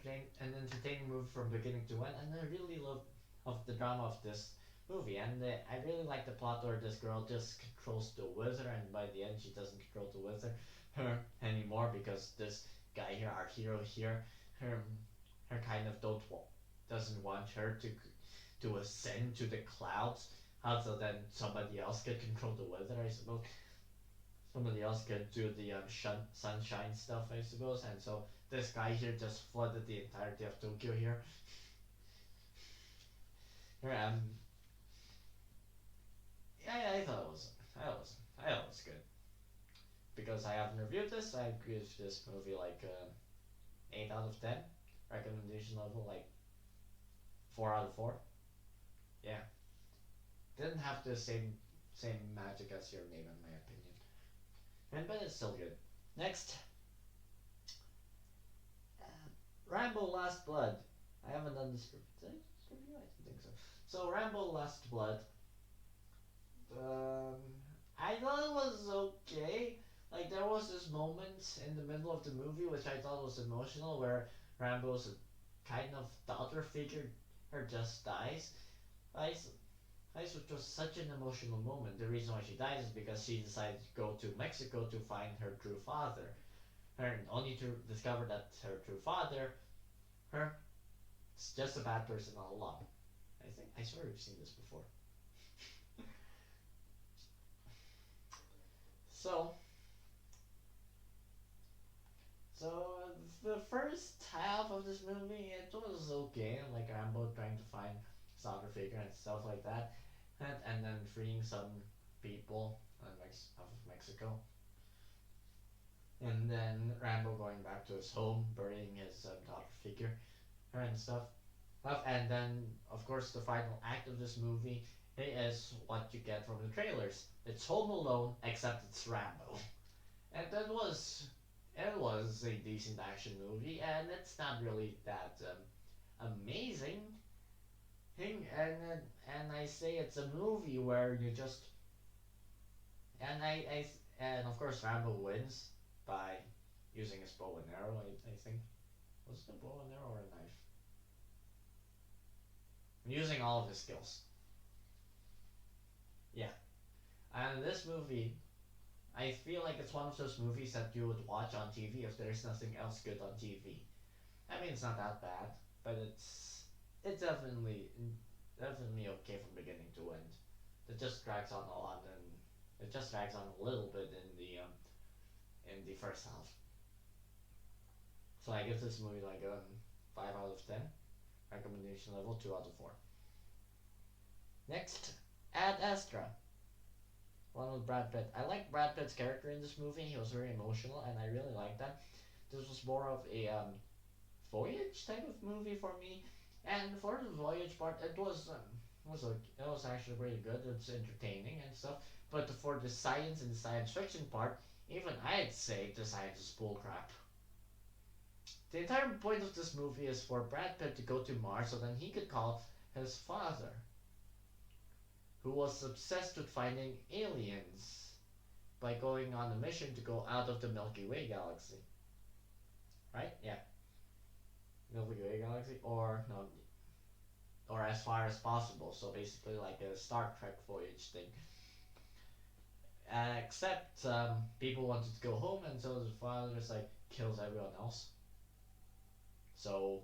A: entertaining movie from beginning to end, and I really loved of the drama of this movie. And I really like the plot where this girl just controls the wizard, and by the end she doesn't control the wizard her anymore because this guy here, our hero here, her her kind of doesn't want her to ascend to the clouds. How so then somebody else could control the weather, I suppose. Somebody else could do the sunshine stuff, I suppose. And so this guy here just flooded the entirety of Tokyo here. Here, yeah, I thought it was good. Because I haven't reviewed this, I give this movie like 8 out of 10. Recommendation level like 4 out of 4. Yeah. Didn't have the same magic as your name in my opinion. And but it's still good. Next, Rambo Last Blood. I haven't done this review. Did I review? I don't think so. So Rambo Last Blood. Um, I thought it was okay. Like there was this moment in the middle of the movie which I thought was emotional, where Rambo's kind of daughter figure her just dies. I, which was such an emotional moment. The reason why she dies is because she decided to go to Mexico to find her true father. Her only to discover that her true father, her, is just a bad person all along. I swear we've seen this before. So So the first half of this movie, it was okay, like Rambo trying to find Southern figure and stuff like that, and then freeing some people of Mexico, and then Rambo going back to his home, burying his daughter figure, and stuff. And then, of course, the final act of this movie is what you get from the trailers. It's Home Alone, except it's Rambo. And it was a decent action movie, and it's not really that amazing thing. And I say it's a movie where you just and and of course Rambo wins by using his bow and arrow. I think was it a bow and arrow or a knife? Using all of his skills. Yeah, and this movie I feel like it's one of those movies that you would watch on TV if there's nothing else good on TV. I mean, it's not that bad, but it's definitely okay from beginning to end. It just drags on a lot, and it just drags on a little bit in the first half. So I give this movie like a 5 out of 10. Recommendation level 2 out of 4. Next, Ad Astra. One with Brad Pitt. I like Brad Pitt's character in this movie. He was very emotional, and I really liked that. This was more of a voyage type of movie for me, and for the voyage part, it was actually really good. It's entertaining and stuff. But for the science and the science fiction part, even I'd say the science is bullcrap. The entire point of this movie is for Brad Pitt to go to Mars so then he could call his father, who was obsessed with finding aliens by going on a mission to go out of the Milky Way galaxy. Right? Yeah. Milky Way galaxy, or no, or as far as possible. So basically, like a Star Trek voyage thing. Except people wanted to go home, and so the father just like kills everyone else. So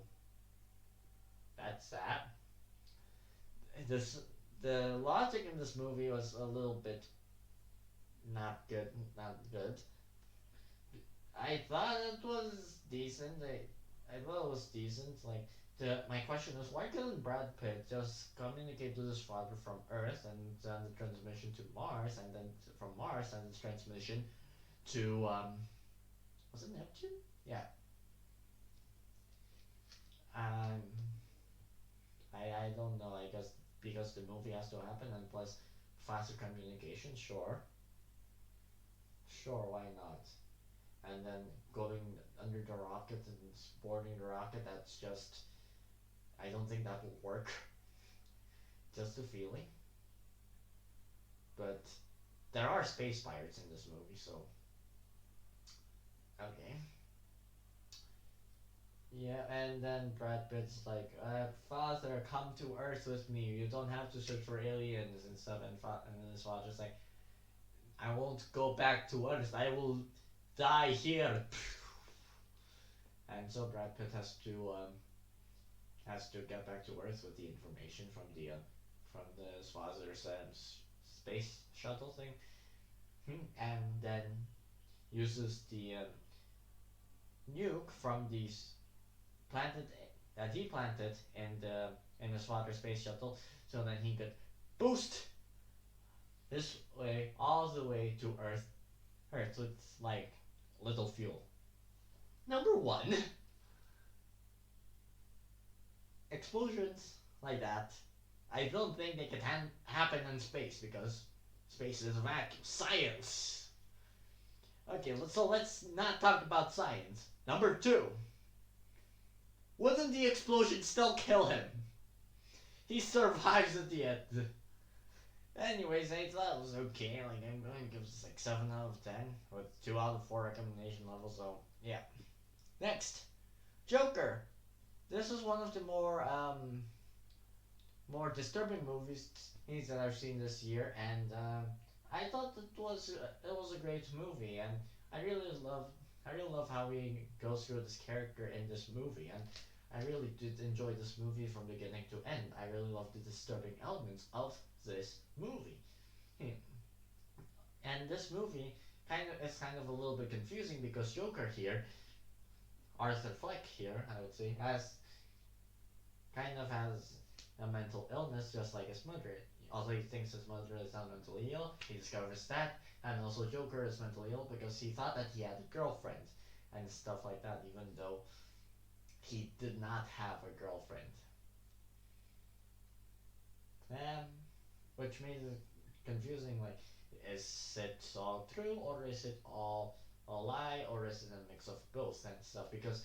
A: that's that. This the logic in this movie was a little bit not good, not good. I thought it was decent. I thought it was decent. Like my question is, why couldn't Brad Pitt just communicate with his father from Earth and send the transmission to Mars, and then from Mars send the transmission to was it Neptune? Yeah. Um, I don't know. I guess because the movie has to happen, and plus faster communication. Sure, sure. Why not? And then going under the rocket and boarding the rocket. That's just. I don't think that will work. Just a feeling. But there are space pirates in this movie, so okay. Yeah, and then Brad Pitt's like, "Father, come to Earth with me. You don't have to search for aliens and stuff." And then his father's like, "I won't go back to Earth. I will die here." And so Brad Pitt has to get back to Earth with the information from the his father's space shuttle thing, and then uses the nuke from these planted that he planted in his father's space shuttle, so that he could boost this way all the way to Earth. Earth with like little fuel. Number one, explosions like that. I don't think they can happen in space because space is a vacuum. Science. Okay, so let's not talk about science. Number two, wouldn't the explosion still kill him? He survives at the end. Anyways, I thought it was okay. Like I'm going to give this like 7 out of 10 with 2 out of 4 recommendation levels. So yeah. Next, Joker. This was one of the more disturbing movies that I've seen this year, and I thought it was a great movie, and I really love I really love how he goes through this character in this movie, and I really did enjoy this movie from beginning to end. I really love the disturbing elements of this movie. Hmm. And this movie kind of a little bit confusing because Joker here, Arthur Fleck here, I would say, has a mental illness just like his mother. Although he thinks his mother is not mentally ill, he discovers that, and also Joker is mentally ill because he thought that he had a girlfriend and stuff like that, even though he did not have a girlfriend. Um, which made it confusing. Like, is it all true or is it all a lie or is it a mix of both and stuff? Because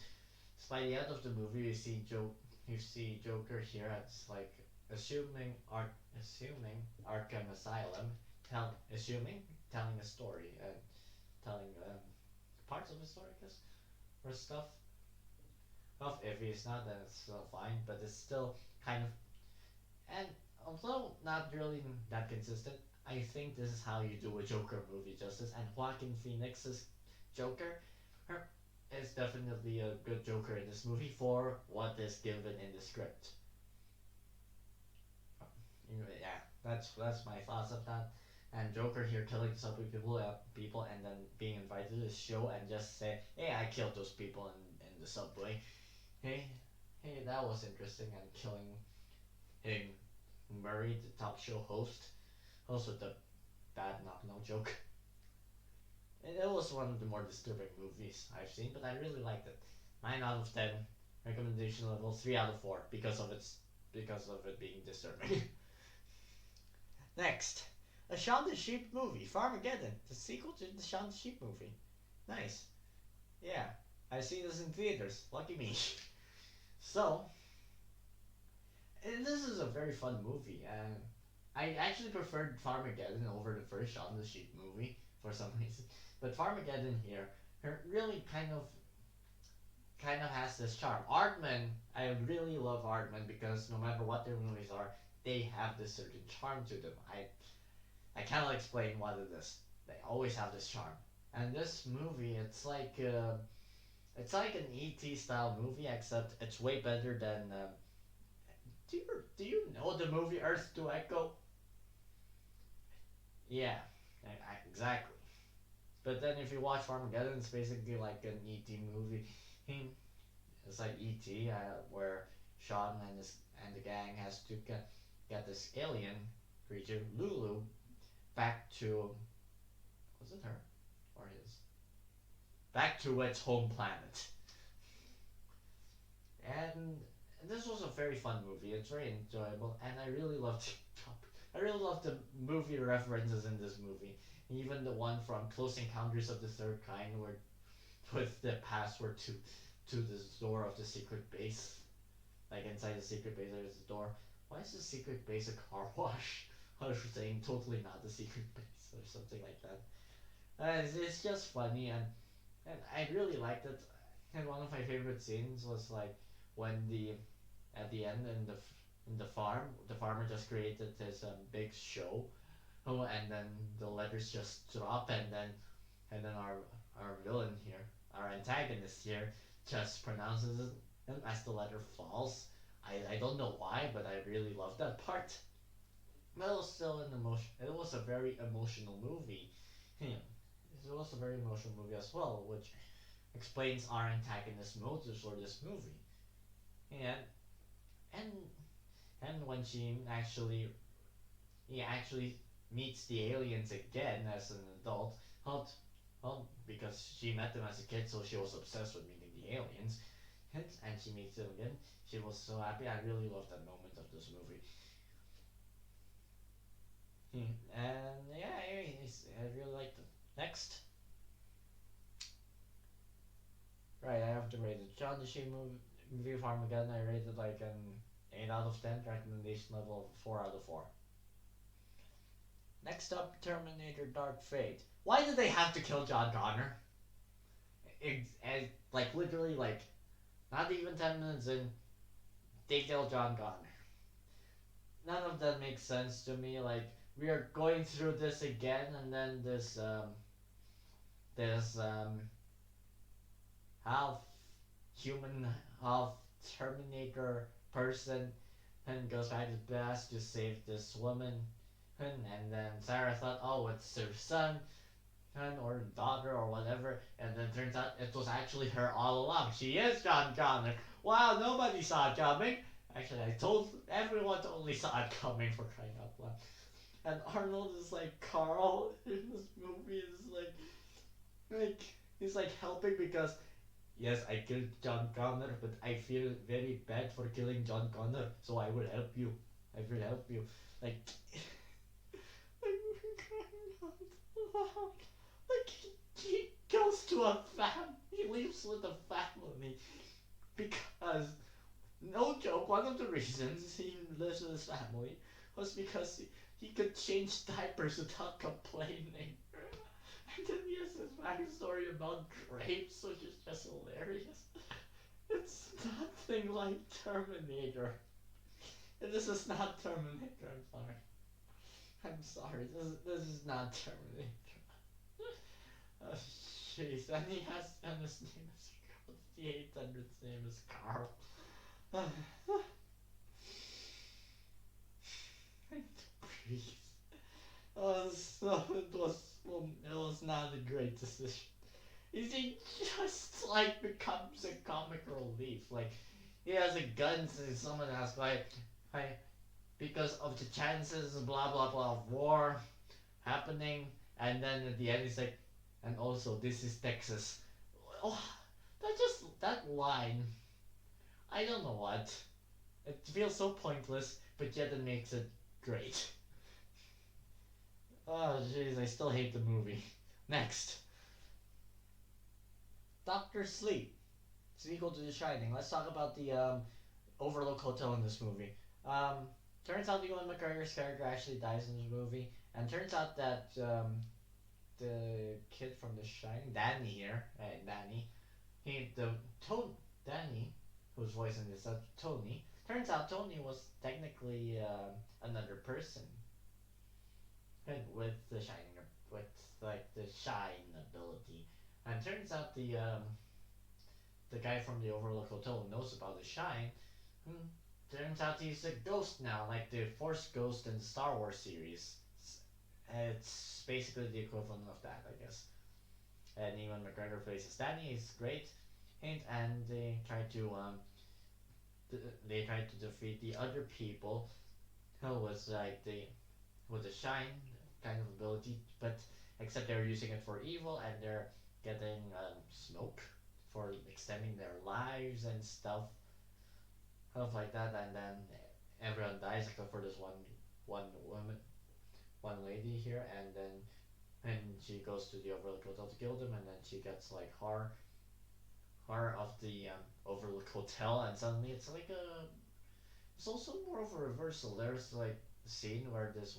A: by the end of the movie, you see Joker here as like assuming Ark assuming Arkham Asylum, assuming telling a story and telling parts of the story, I guess, or stuff. Well, if he's not, then it's still fine, but it's still kind of and although not really that consistent, I think this is how you do a Joker movie justice. And Joaquin Phoenix's Joker, her is definitely a good Joker in this movie for what is given in the script. Yeah, that's my thoughts of that. And Joker here killing some people, and then being invited to the show and just say, "Hey, I killed those people in the subway." Hey, hey, that was interesting. And killing him, Murray, the talk show host, also the bad knock no joke. It was one of the more disturbing movies I've seen, but I really liked it. 9 out of 10. Recommendation level 3 out of 4 because of it being disturbing. Next, a Shaun the Sheep movie, Farmageddon, the sequel to the Shaun the Sheep movie. Nice. Yeah, I see this in theaters. Lucky me. So, this is a very fun movie, and I actually preferred Farmageddon over the first Shaun the Sheep movie for some reason. But Farmageddon here, really kind of has this charm. Aardman, I really love Aardman because no matter what their movies are, they have this certain charm to them. I cannot explain what it is. They always have this charm. And this movie, it's like an ET style movie, except it's way better than. Do you know the movie Earth to Echo? Yeah, exactly. But then if you watch Farmageddon, it's basically like an ET movie. It's like ET, where Shaun and the gang has to get this alien creature Lulu back to was it her or his back to its home planet. And this was a very fun movie. It's very enjoyable, and I really loved the movie references in this movie. Even the one from Close Encounters of the Third Kind, where with the password to the door of the secret base. Like inside the secret base, there's a door. Why is the secret base a car wash? I was saying totally not the secret base or something like that. It's just funny, and I really liked it. And one of my favorite scenes was like when the at the end in the farm, the farmer just created this big show. Oh, and then the letters just drop, and then our villain here, our antagonist here, just pronounces it as the letter falls. I don't know why, but I really love that part. But it was still an emotion. It was a very emotional movie. Yeah, it was a very emotional movie as well, which explains our antagonist's motives for this movie. And and and when he actually meets the aliens again as an adult, not not because she met them as a kid, so she was obsessed with meeting the aliens, and she meets them again. She was so happy. I really loved that moment of this movie. And yeah, I really liked it. Next, have to rate the John the Sheen movie Farmageddon, I rated like an 8 out of 10, recommendation level 4 out of 4. Next up, Terminator Dark Fate. Why did they have to kill John Connor? Like, literally, like, not even 10 minutes in, they kill John Connor. None of that makes sense to me. Like, we are going through this again, and then this half human, half Terminator person and goes back to the past to save this woman. And then Sarah thought, oh, it's her son or daughter or whatever, and then turns out it was actually her all along. She is John Connor. Wow, nobody saw it coming. Actually, I told everyone totally saw it coming, for crying out loud. And Arnold is like Carl in this movie is like he's like helping because yes, I killed John Connor, but I feel very bad for killing John Connor, so I will help you. I will help you. Like, I'm crying out loud. Like, he goes to a family, he lives with a family because, no joke, one of the reasons he lives with his family was because he could change diapers without complaining. And then he has this backstory about grapes, which is just hilarious. It's nothing like Terminator. This is not Terminator, I'm sorry. I'm sorry, this is not Terminator. Oh, jeez, and he has, and his name is, the 800's name is Carl. I need to breathe. So it was not a great decision. He just like becomes a comic relief. Like he has a gun, so someone asks why, because of the chances, blah blah blah, of war happening, and then at the end he's like, and also this is Texas. Oh, that line. I don't know what. It feels so pointless, but yet it makes it great. Oh jeez, I still hate the movie. Next, Doctor Sleep. Sequel to The Shining. Let's talk about the Overlook Hotel in this movie. Turns out Ewan McGregor's character actually dies in this movie, and turns out that the kid from The Shining, Danny here, Danny, he the to- Danny, whose voice in this Tony. Turns out Tony was technically another person, and with the shining, with like the shine ability, and turns out the guy from the Overlook Hotel knows about the shine. Hmm, turns out he's a ghost now, like the Force Ghost in the Star Wars series. It's basically the equivalent of that, I guess. And Ewan McGregor plays Danny. He's great, and they try to defeat the other people who was like the with the shine kind of ability, but except they're using it for evil and they're getting smoke for extending their lives and stuff like that, and then everyone dies except for this one woman, one lady here, and she goes to the Overlook Hotel to kill them, and then she gets like horror of the Overlook Hotel, and suddenly it's also more of a reversal. There's like a scene where this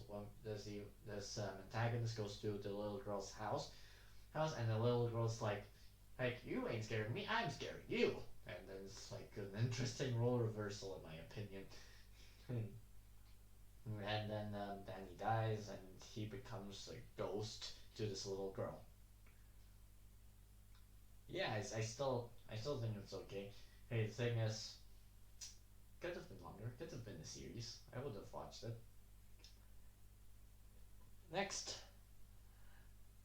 A: antagonist goes to the little girl's house, and the little girl's like you ain't scaring me, I'm scaring you, and then it's like an interesting role reversal in my opinion. And then Danny dies, and he becomes a ghost to this little girl. Yeah, I still think it's okay. Hey, the thing is, could have been longer. Could have been a series. I would have watched it. Next,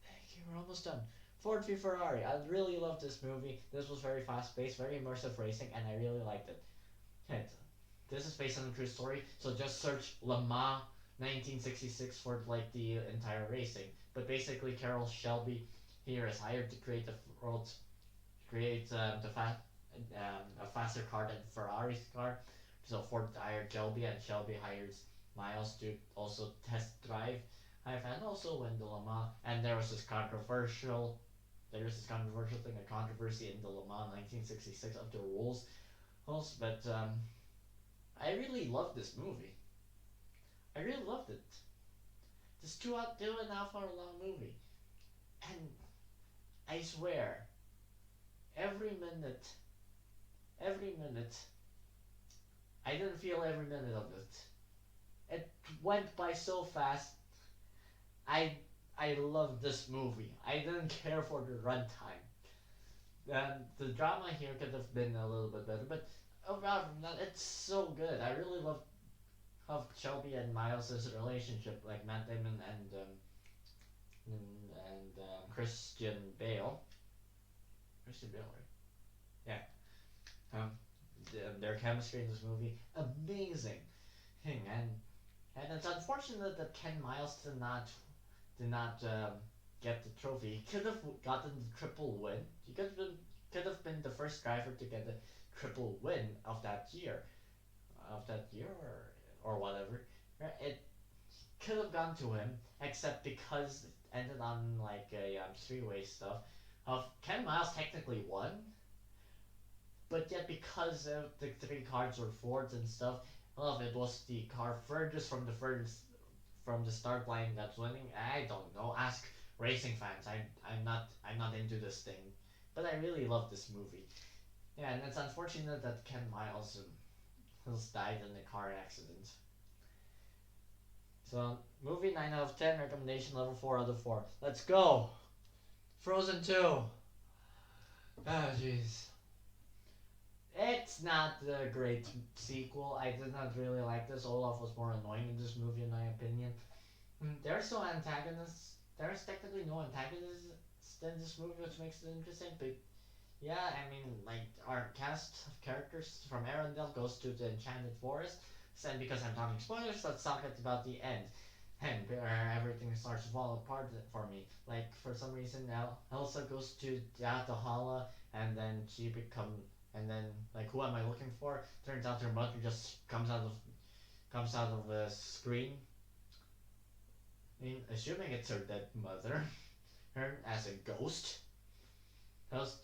A: thank you. We're almost done. Ford v Ferrari. I really loved this movie. This was very fast paced, very immersive racing, and I really liked it. Hint. This is based on a true story, so just search Le Mans 1966 for like the entire racing. But basically, Carroll Shelby here is hired to create the world's create a faster car than Ferrari's car. So Ford hired Shelby, and Shelby hires Miles to also test drive. And also win the Le Mans. And there was this controversial there's this controversial thing, a controversy in the Le Mans 1966 of the rules, but I really loved this movie. I really loved it. This 2.5 hour long movie, and I swear, every minute, every minute, I didn't feel every minute of it. It went by so fast. I I loved this movie. I didn't care for the runtime. The drama here could have been a little bit better, but overall, it's so good. I really love Shelby and Miles' relationship, like Matt Damon and Christian Bale. Christian Bale, right? Yeah. Their chemistry in this movie, amazing. And it's unfortunate that Ken Miles did not get the trophy. He could have gotten the triple win. He could have been the first driver to get the triple win of that year or whatever. It could have gone to him, except because it ended on like a three-way stuff. Of Ken Miles technically won, but yet because the three cars were Fords and stuff, well, it was the car furthest from the start line that's winning. I don't know. Ask racing fans. I'm not into this thing, but I really love this movie. Yeah, and it's unfortunate that Ken Miles has died in a car accident. So movie 9 out of 10, recommendation level 4 out of 4. Let's go. Frozen 2. Ah, jeez. It's not a great sequel. I did not really like this. Olaf was more annoying in this movie, in my opinion. There's no antagonists. There's technically no antagonists in this movie, which makes it interesting. But yeah, I mean, like our cast of characters from Arendelle goes to the Enchanted Forest, and because I'm talking spoilers, let's talk about the end. And everything starts to fall apart for me. Like for some reason now, Elsa goes to Yatahala, and then she become, and then like who am I looking for? Turns out her mother just comes out of the screen. I mean, assuming it's her dead mother, her as a ghost.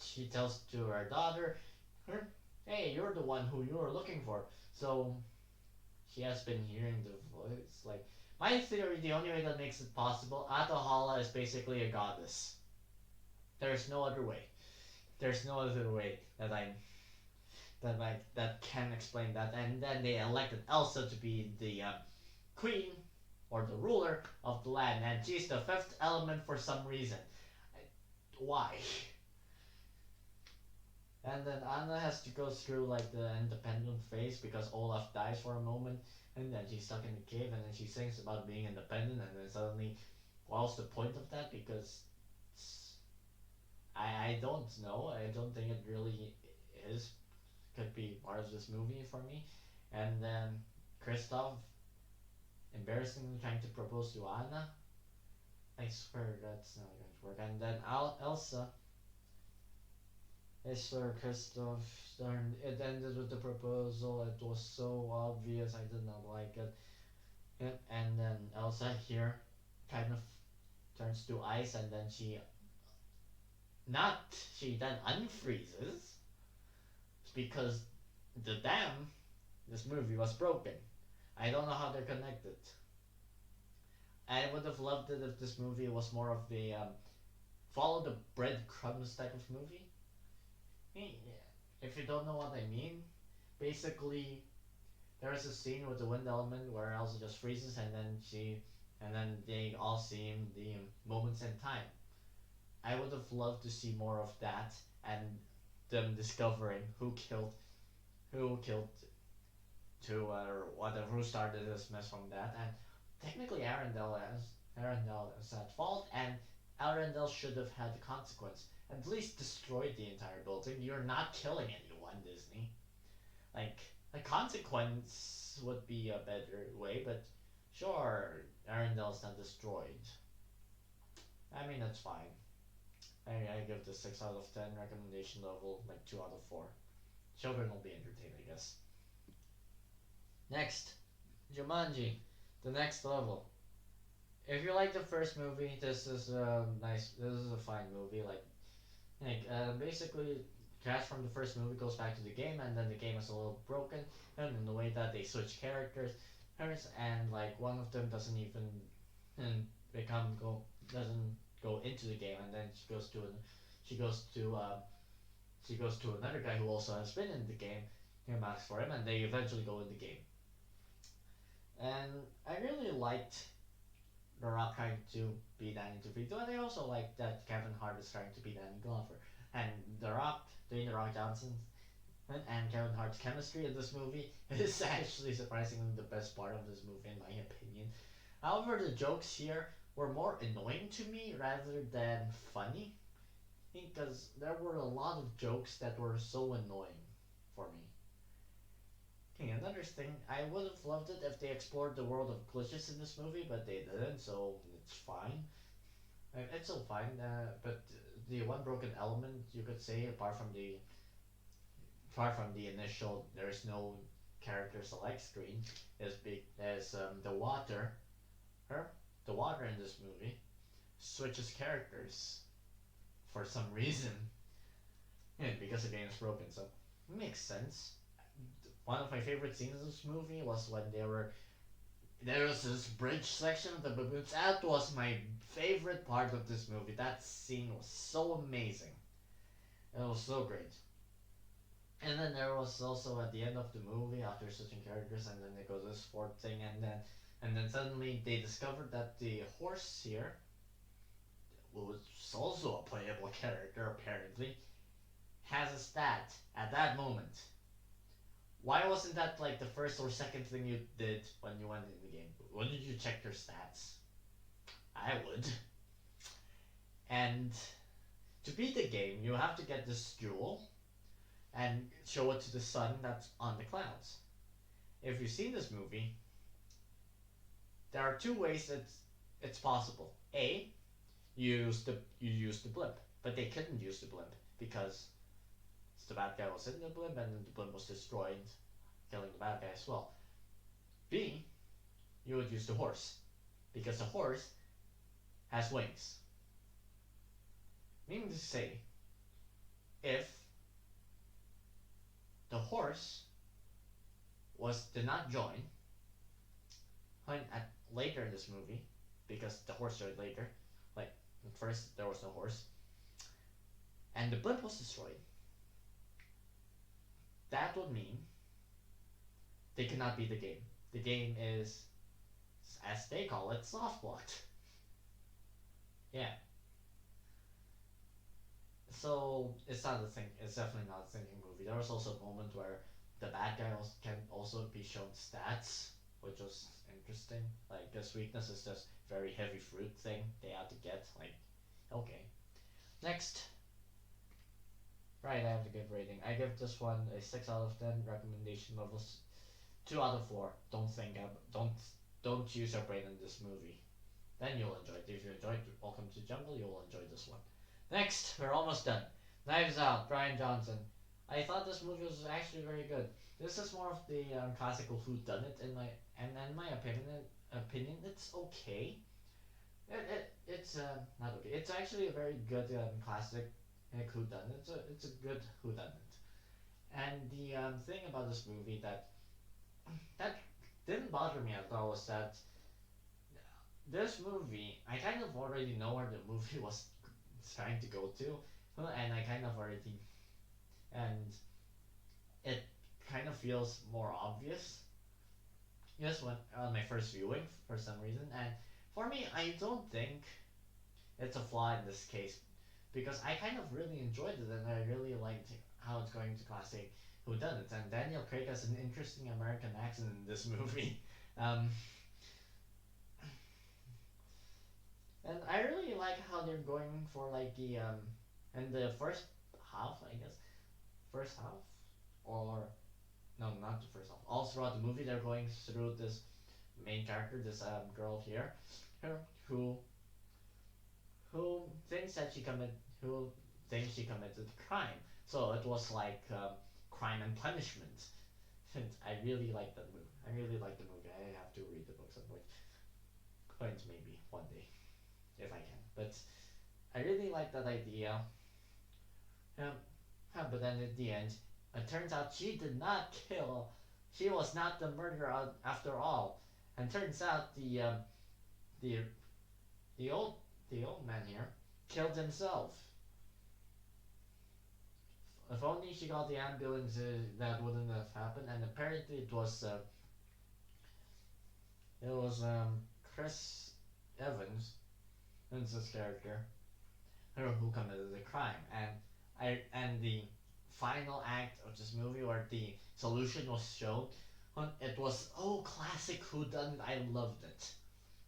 A: She tells to her daughter, her, hey, you're the one who you were looking for. So she has been hearing the voice. Like my theory, the only way that makes it possible, Atahala is basically a goddess. There's no other way. There's no other way that can explain that. And then they elected Elsa to be the queen or the ruler of the land, and she's the fifth element for some reason. Why? And then Anna has to go through like the independent phase because Olaf dies for a moment, and then she's stuck in the cave, and then she thinks about being independent, and then suddenly, what's the point of that? Because I don't know. I don't think it really is. Could be part of this movie for me. And then Kristoff embarrassingly trying to propose to Anna. I swear that's not going to work. And then Elsa. I swear, Kristoff. It ended with the proposal. It was so obvious. I did not like it. And then Elsa here kind of turns to ice, and then she then unfreezes because the dam, this movie was broken. I don't know how they're connected. I would have loved it if this movie was more of the follow the breadcrumbs type of movie. If you don't know what I mean, basically there is a scene with the wind element where Elsa just freezes, and then they all see the moments in time. I would have loved to see more of that and them discovering who killed to or whatever, who started this mess from that. And technically Arendelle is at fault, and Arendelle should have had the consequence. At least destroyed the entire building. You're not killing anyone, Disney. Like the consequence would be a better way, but sure, Arendelle's not destroyed. I mean, that's fine. I give this 6 out of 10, recommendation level like 2 out of 4. Children will be entertained, I guess. Next, Jumanji, the next level. If you like the first movie, this is a fine movie. Like Like basically, Crash from the first movie goes back to the game, and then the game is a little broken, and in the way that they switch characters, and like one of them doesn't even become go doesn't go into the game, and then she goes to she goes to another guy who also has been in the game. He asks for him, and they eventually go in the game. And I really liked The Rock trying to be Danny DeVito, and I also like that Kevin Hart is trying to be Danny Glover. And The Rock, doing The Rock Johnson, and Kevin Hart's chemistry in this movie is actually surprisingly the best part of this movie, in my opinion. However, the jokes here were more annoying to me rather than funny, because there were a lot of jokes that were so annoying for me. Okay, another thing, I would have loved it if they explored the world of glitches in this movie, but they didn't, so it's fine. It's still fine, but the one broken element you could say, apart from the initial, there's no character select screen, is the water. Her, the water in this movie switches characters for some reason, because the game is broken. So it makes sense. One of my favorite scenes in this movie was when there was this bridge section of the baboons. That was my favorite part of this movie. That scene was so amazing. It was so great. And then there was also at the end of the movie, after switching characters, and then they go this fourth thing, and then suddenly they discovered that the horse here, who was also a playable character apparently, has a stat at that moment. Why wasn't that like the first or second thing you did when you went in the game? Wouldn't you check your stats? I would. And to beat the game, you have to get this jewel and show it to the sun that's on the clouds. If you've seen this movie, there are two ways that it's possible. A, you use the blimp, but they couldn't use the blimp because the bad guy was in the blimp, and then the blimp was destroyed, killing the bad guy as well. B, you would use the horse, because the horse has wings. Meaning to say, if the horse did not join later in this movie, because the horse joined later, like at first there was no horse, and the blimp was destroyed, that would mean they cannot beat the game. The game is, as they call it, soft blocked. Yeah. So it's not a thing. It's definitely not a thinking movie. There was also a moment where the bad guy can also be shown stats, which was interesting. Like this weakness is just very heavy fruit thing they had to get. Like, okay. Next. Right, I have to give rating. I give this one a 6 out of 10. Recommendation levels 2 out of 4. Don't use your brain in this movie. Then you'll enjoy it. If you enjoyed Welcome to Jungle, you'll enjoy this one. Next, we're almost done. Knives Out, Brian Johnson. I thought this movie was actually very good. This is more of the classical whodunit in my opinion, it's okay. It's not okay. It's actually a very good classic whodunit. It's a good whodunit. And the thing about this movie that didn't bother me at all was that this movie, I kind of already know where the movie was trying to go to, and I kind of already, and it kind of feels more obvious. Yes, when on my first viewing for some reason, and for me, I don't think it's a flaw in this case, because I kind of really enjoyed it, and I really liked how it's going to classic whodunit, and Daniel Craig has an interesting American accent in this movie. Um, And I really like how they're going for like the in the first half, I guess. First half, or no, not the first half. All throughout the movie, they're going through this main character, this girl here, her who thinks that she commit who thinks she committed crime. So it was like crime and punishment. And I really like that movie. I really like the movie. I have to read the books at point maybe one day if I can. But I really like that idea Um, but then at the end, it turns out she did not kill. She was not the murderer after all. And turns out the the old the old man here killed himself. If only she got the ambulance, that wouldn't have happened. And apparently it was Chris Evans, Vince's character, who committed the crime. And the final act of this movie, where the solution was shown, it was classic whodunit. I loved it.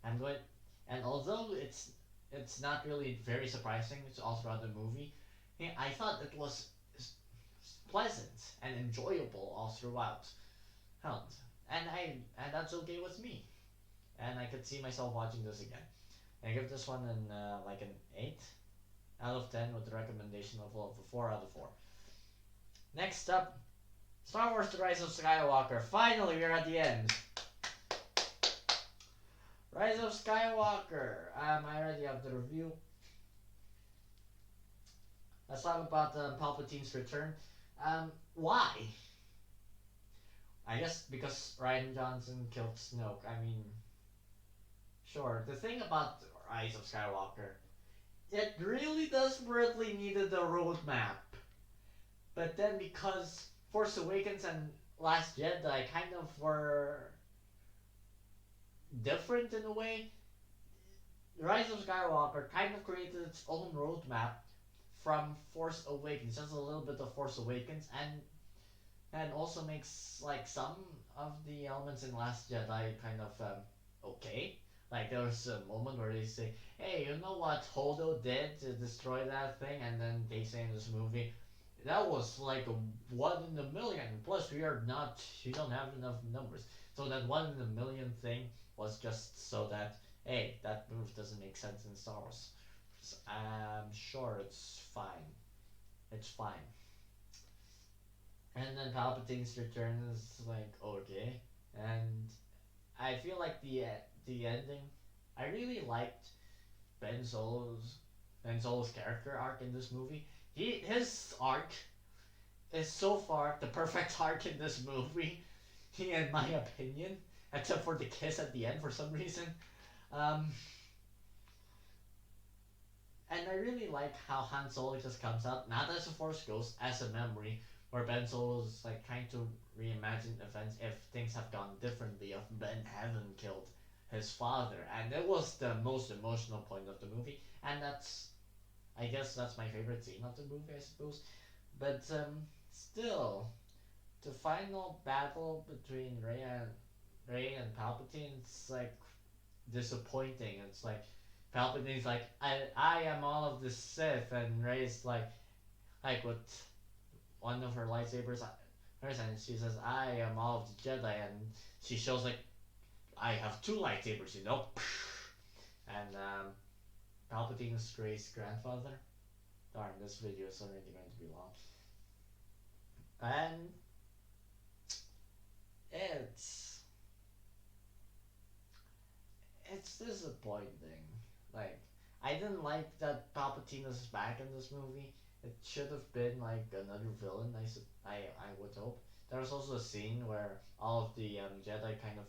A: I'm going, and although it's not really very surprising, it's all throughout the movie. Yeah, I thought it was pleasant and enjoyable all throughout. Hell, and that's okay with me. And I could see myself watching this again. I give this one like an 8 out of 10 with the recommendation of a 4 out of 4. Next up, Star Wars: The Rise of Skywalker. Finally, we're at the end. Rise of Skywalker. I already have the review. Let's talk about Palpatine's return. Why? I guess because Ryan Johnson killed Snoke. I mean, sure. The thing about Rise of Skywalker, it really desperately needed a roadmap. But then because Force Awakens and Last Jedi kind of were different in a way, Rise of Skywalker kind of created its own roadmap from Force Awakens, just a little bit of Force Awakens, and also makes like some of the elements in Last Jedi kind of okay. Like there was a moment where they say, "Hey, you know what Holdo did to destroy that thing?" And then they say in this movie, "That was like a 1 in a million. Plus, we don't have enough numbers." So that 1 in a million thing was just so that, hey, that move doesn't make sense in Star Wars. I'm sure it's fine. It's fine. And then Palpatine's return is like okay, and I feel like the ending. I really liked Ben Solo's Ben Solo's character arc in this movie. His arc is so far the perfect arc in this movie, in my opinion, except for the kiss at the end for some reason. Um, and I really like how Han Solo just comes out, not as a Force Ghost, as a memory, where Ben Solo's like trying to reimagine events if things have gone differently, if Ben hadn't killed his father. And it was the most emotional point of the movie, and I guess that's my favorite scene of the movie, I suppose. But still, the final battle between Rey and Palpatine, it's like disappointing. It's like Palpatine's like, I am all of the Sith, and Rey's like with one of her lightsabers, hers, and she says, I am all of the Jedi, and she shows like, I have two lightsabers, you know. And Palpatine's Grey's grandfather. Darn, this video is already going to be long. And it's it's disappointing. Like, I didn't like that Palpatine is back in this movie. It should have been like another villain. I would hope. There was also a scene where all of the Jedi kind of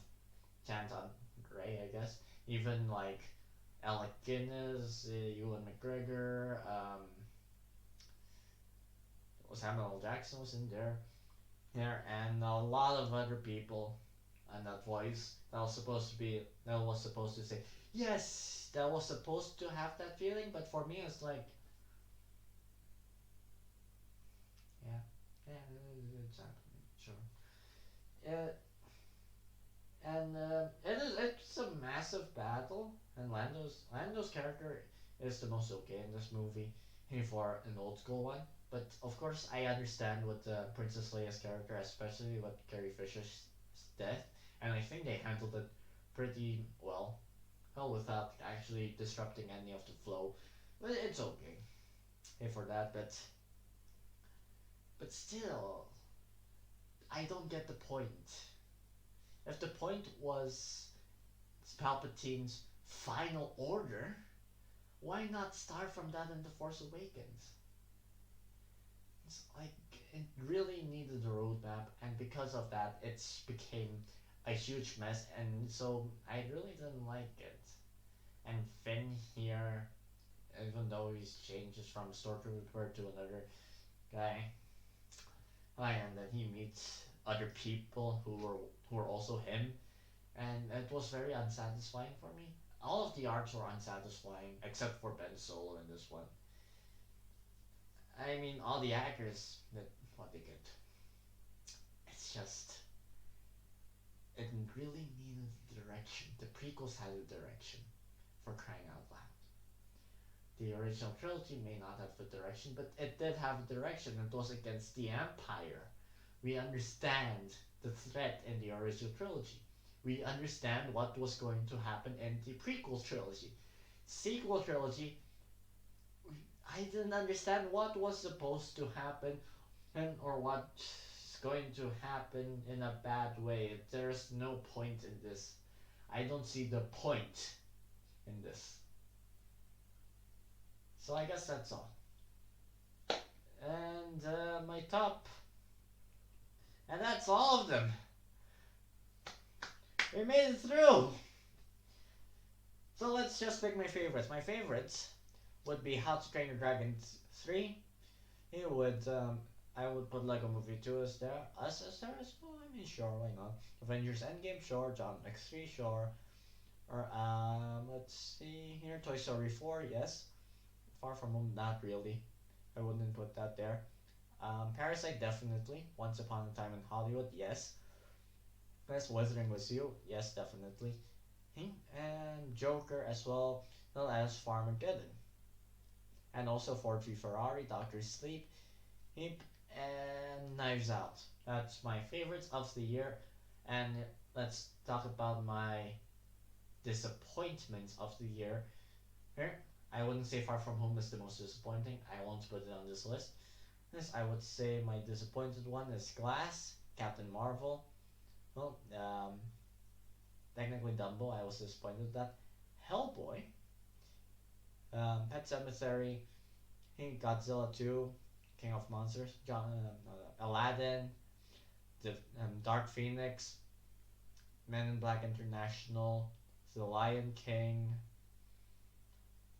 A: chant on Rey, I guess. Even like Alec Guinness, Ewan McGregor, Samuel L. Jackson was in there, and a lot of other people, and that voice that was supposed to say yes, that was supposed to have that feeling, but for me it's like yeah, yeah, exactly, sure. Uh, and it's a massive battle, and Lando's character is the most okay in this movie, for an old school one. But of course, I understand with Princess Leia's character, especially with Carrie Fisher's death, and I think they handled it pretty well without actually disrupting any of the flow. But it's okay, for that. But still, I don't get the point. If the point was Palpatine's final order, why not start from that in The Force Awakens? like it really needed a roadmap, and because of that, it's became a huge mess, and so I really didn't like it. And Finn here, even though he's changes from stormtrooper to another guy, and then he meets other people who were also him, and it was very unsatisfying for me. All of the arcs were unsatisfying except for Ben Solo in this one. I mean, all the actors that what they get. It's just it really needed direction. The prequels had a direction, for crying out loud. The original trilogy may not have a direction, but it did have a direction. It was against the Empire. We understand the threat in the original trilogy. We understand what was going to happen in the prequel trilogy. Sequel trilogy, I didn't understand what was supposed to happen and or what's going to happen in a bad way. There's no point in this. I don't see the point in this. So I guess that's all. And my top. And that's all of them. We made it through. So let's just pick my favorites. My favorites would be How to Train Your Dragon 3. It would I would put Lego Movie 2 as there. As there as well. I mean, sure, why not? Avengers Endgame, sure. John Wick 3, sure. Or let's see here. Toy Story 4, yes. Far From Home, not really. I wouldn't put that there. Parasite, definitely. Once Upon a Time in Hollywood, yes. Best Weathering With You, yes, definitely. And Joker as well, as Farmageddon. And also Ford v Ferrari, Doctor Sleep, and Knives Out. That's my favorites of the year. And let's talk about my disappointments of the year. Here, I wouldn't say Far From Home is the most disappointing. I won't put it on this list. This, I would say my disappointed one is Glass, Captain Marvel. Well, technically Dumbo, I was disappointed with that. Hellboy, Pet Cemetery, Godzilla 2, King of Monsters, Aladdin, the Dark Phoenix, Men in Black International, The Lion King,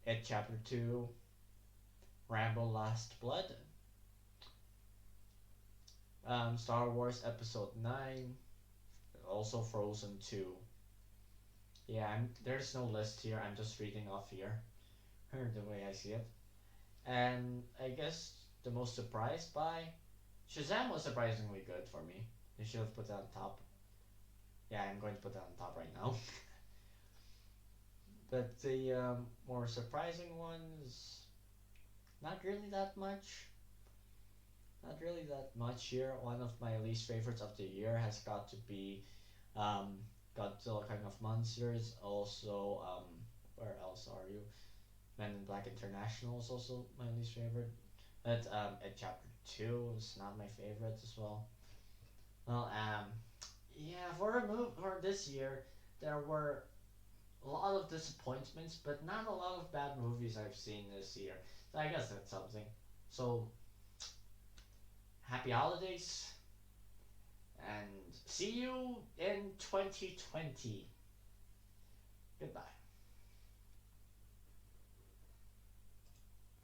A: It Chapter 2, Rambo Last Blood, Star Wars Episode 9, also Frozen 2. Yeah, there's no list here, I'm just reading off here, the way I see it. And I guess the most surprised by Shazam was surprisingly good for me. They should have put that on top. Yeah, I'm going to put that on top right now. But the more surprising ones, not really that much. Not really that much here. One of my least favorites of the year has got to be Godzilla King of Monsters. Also, where else are you? Men in Black International is also my least favorite. But at Chapter 2 is not my favorite as well. Well, yeah, for this year, there were a lot of disappointments, but not a lot of bad movies I've seen this year. So I guess that's something. So, happy holidays, and see you in 2020. Goodbye.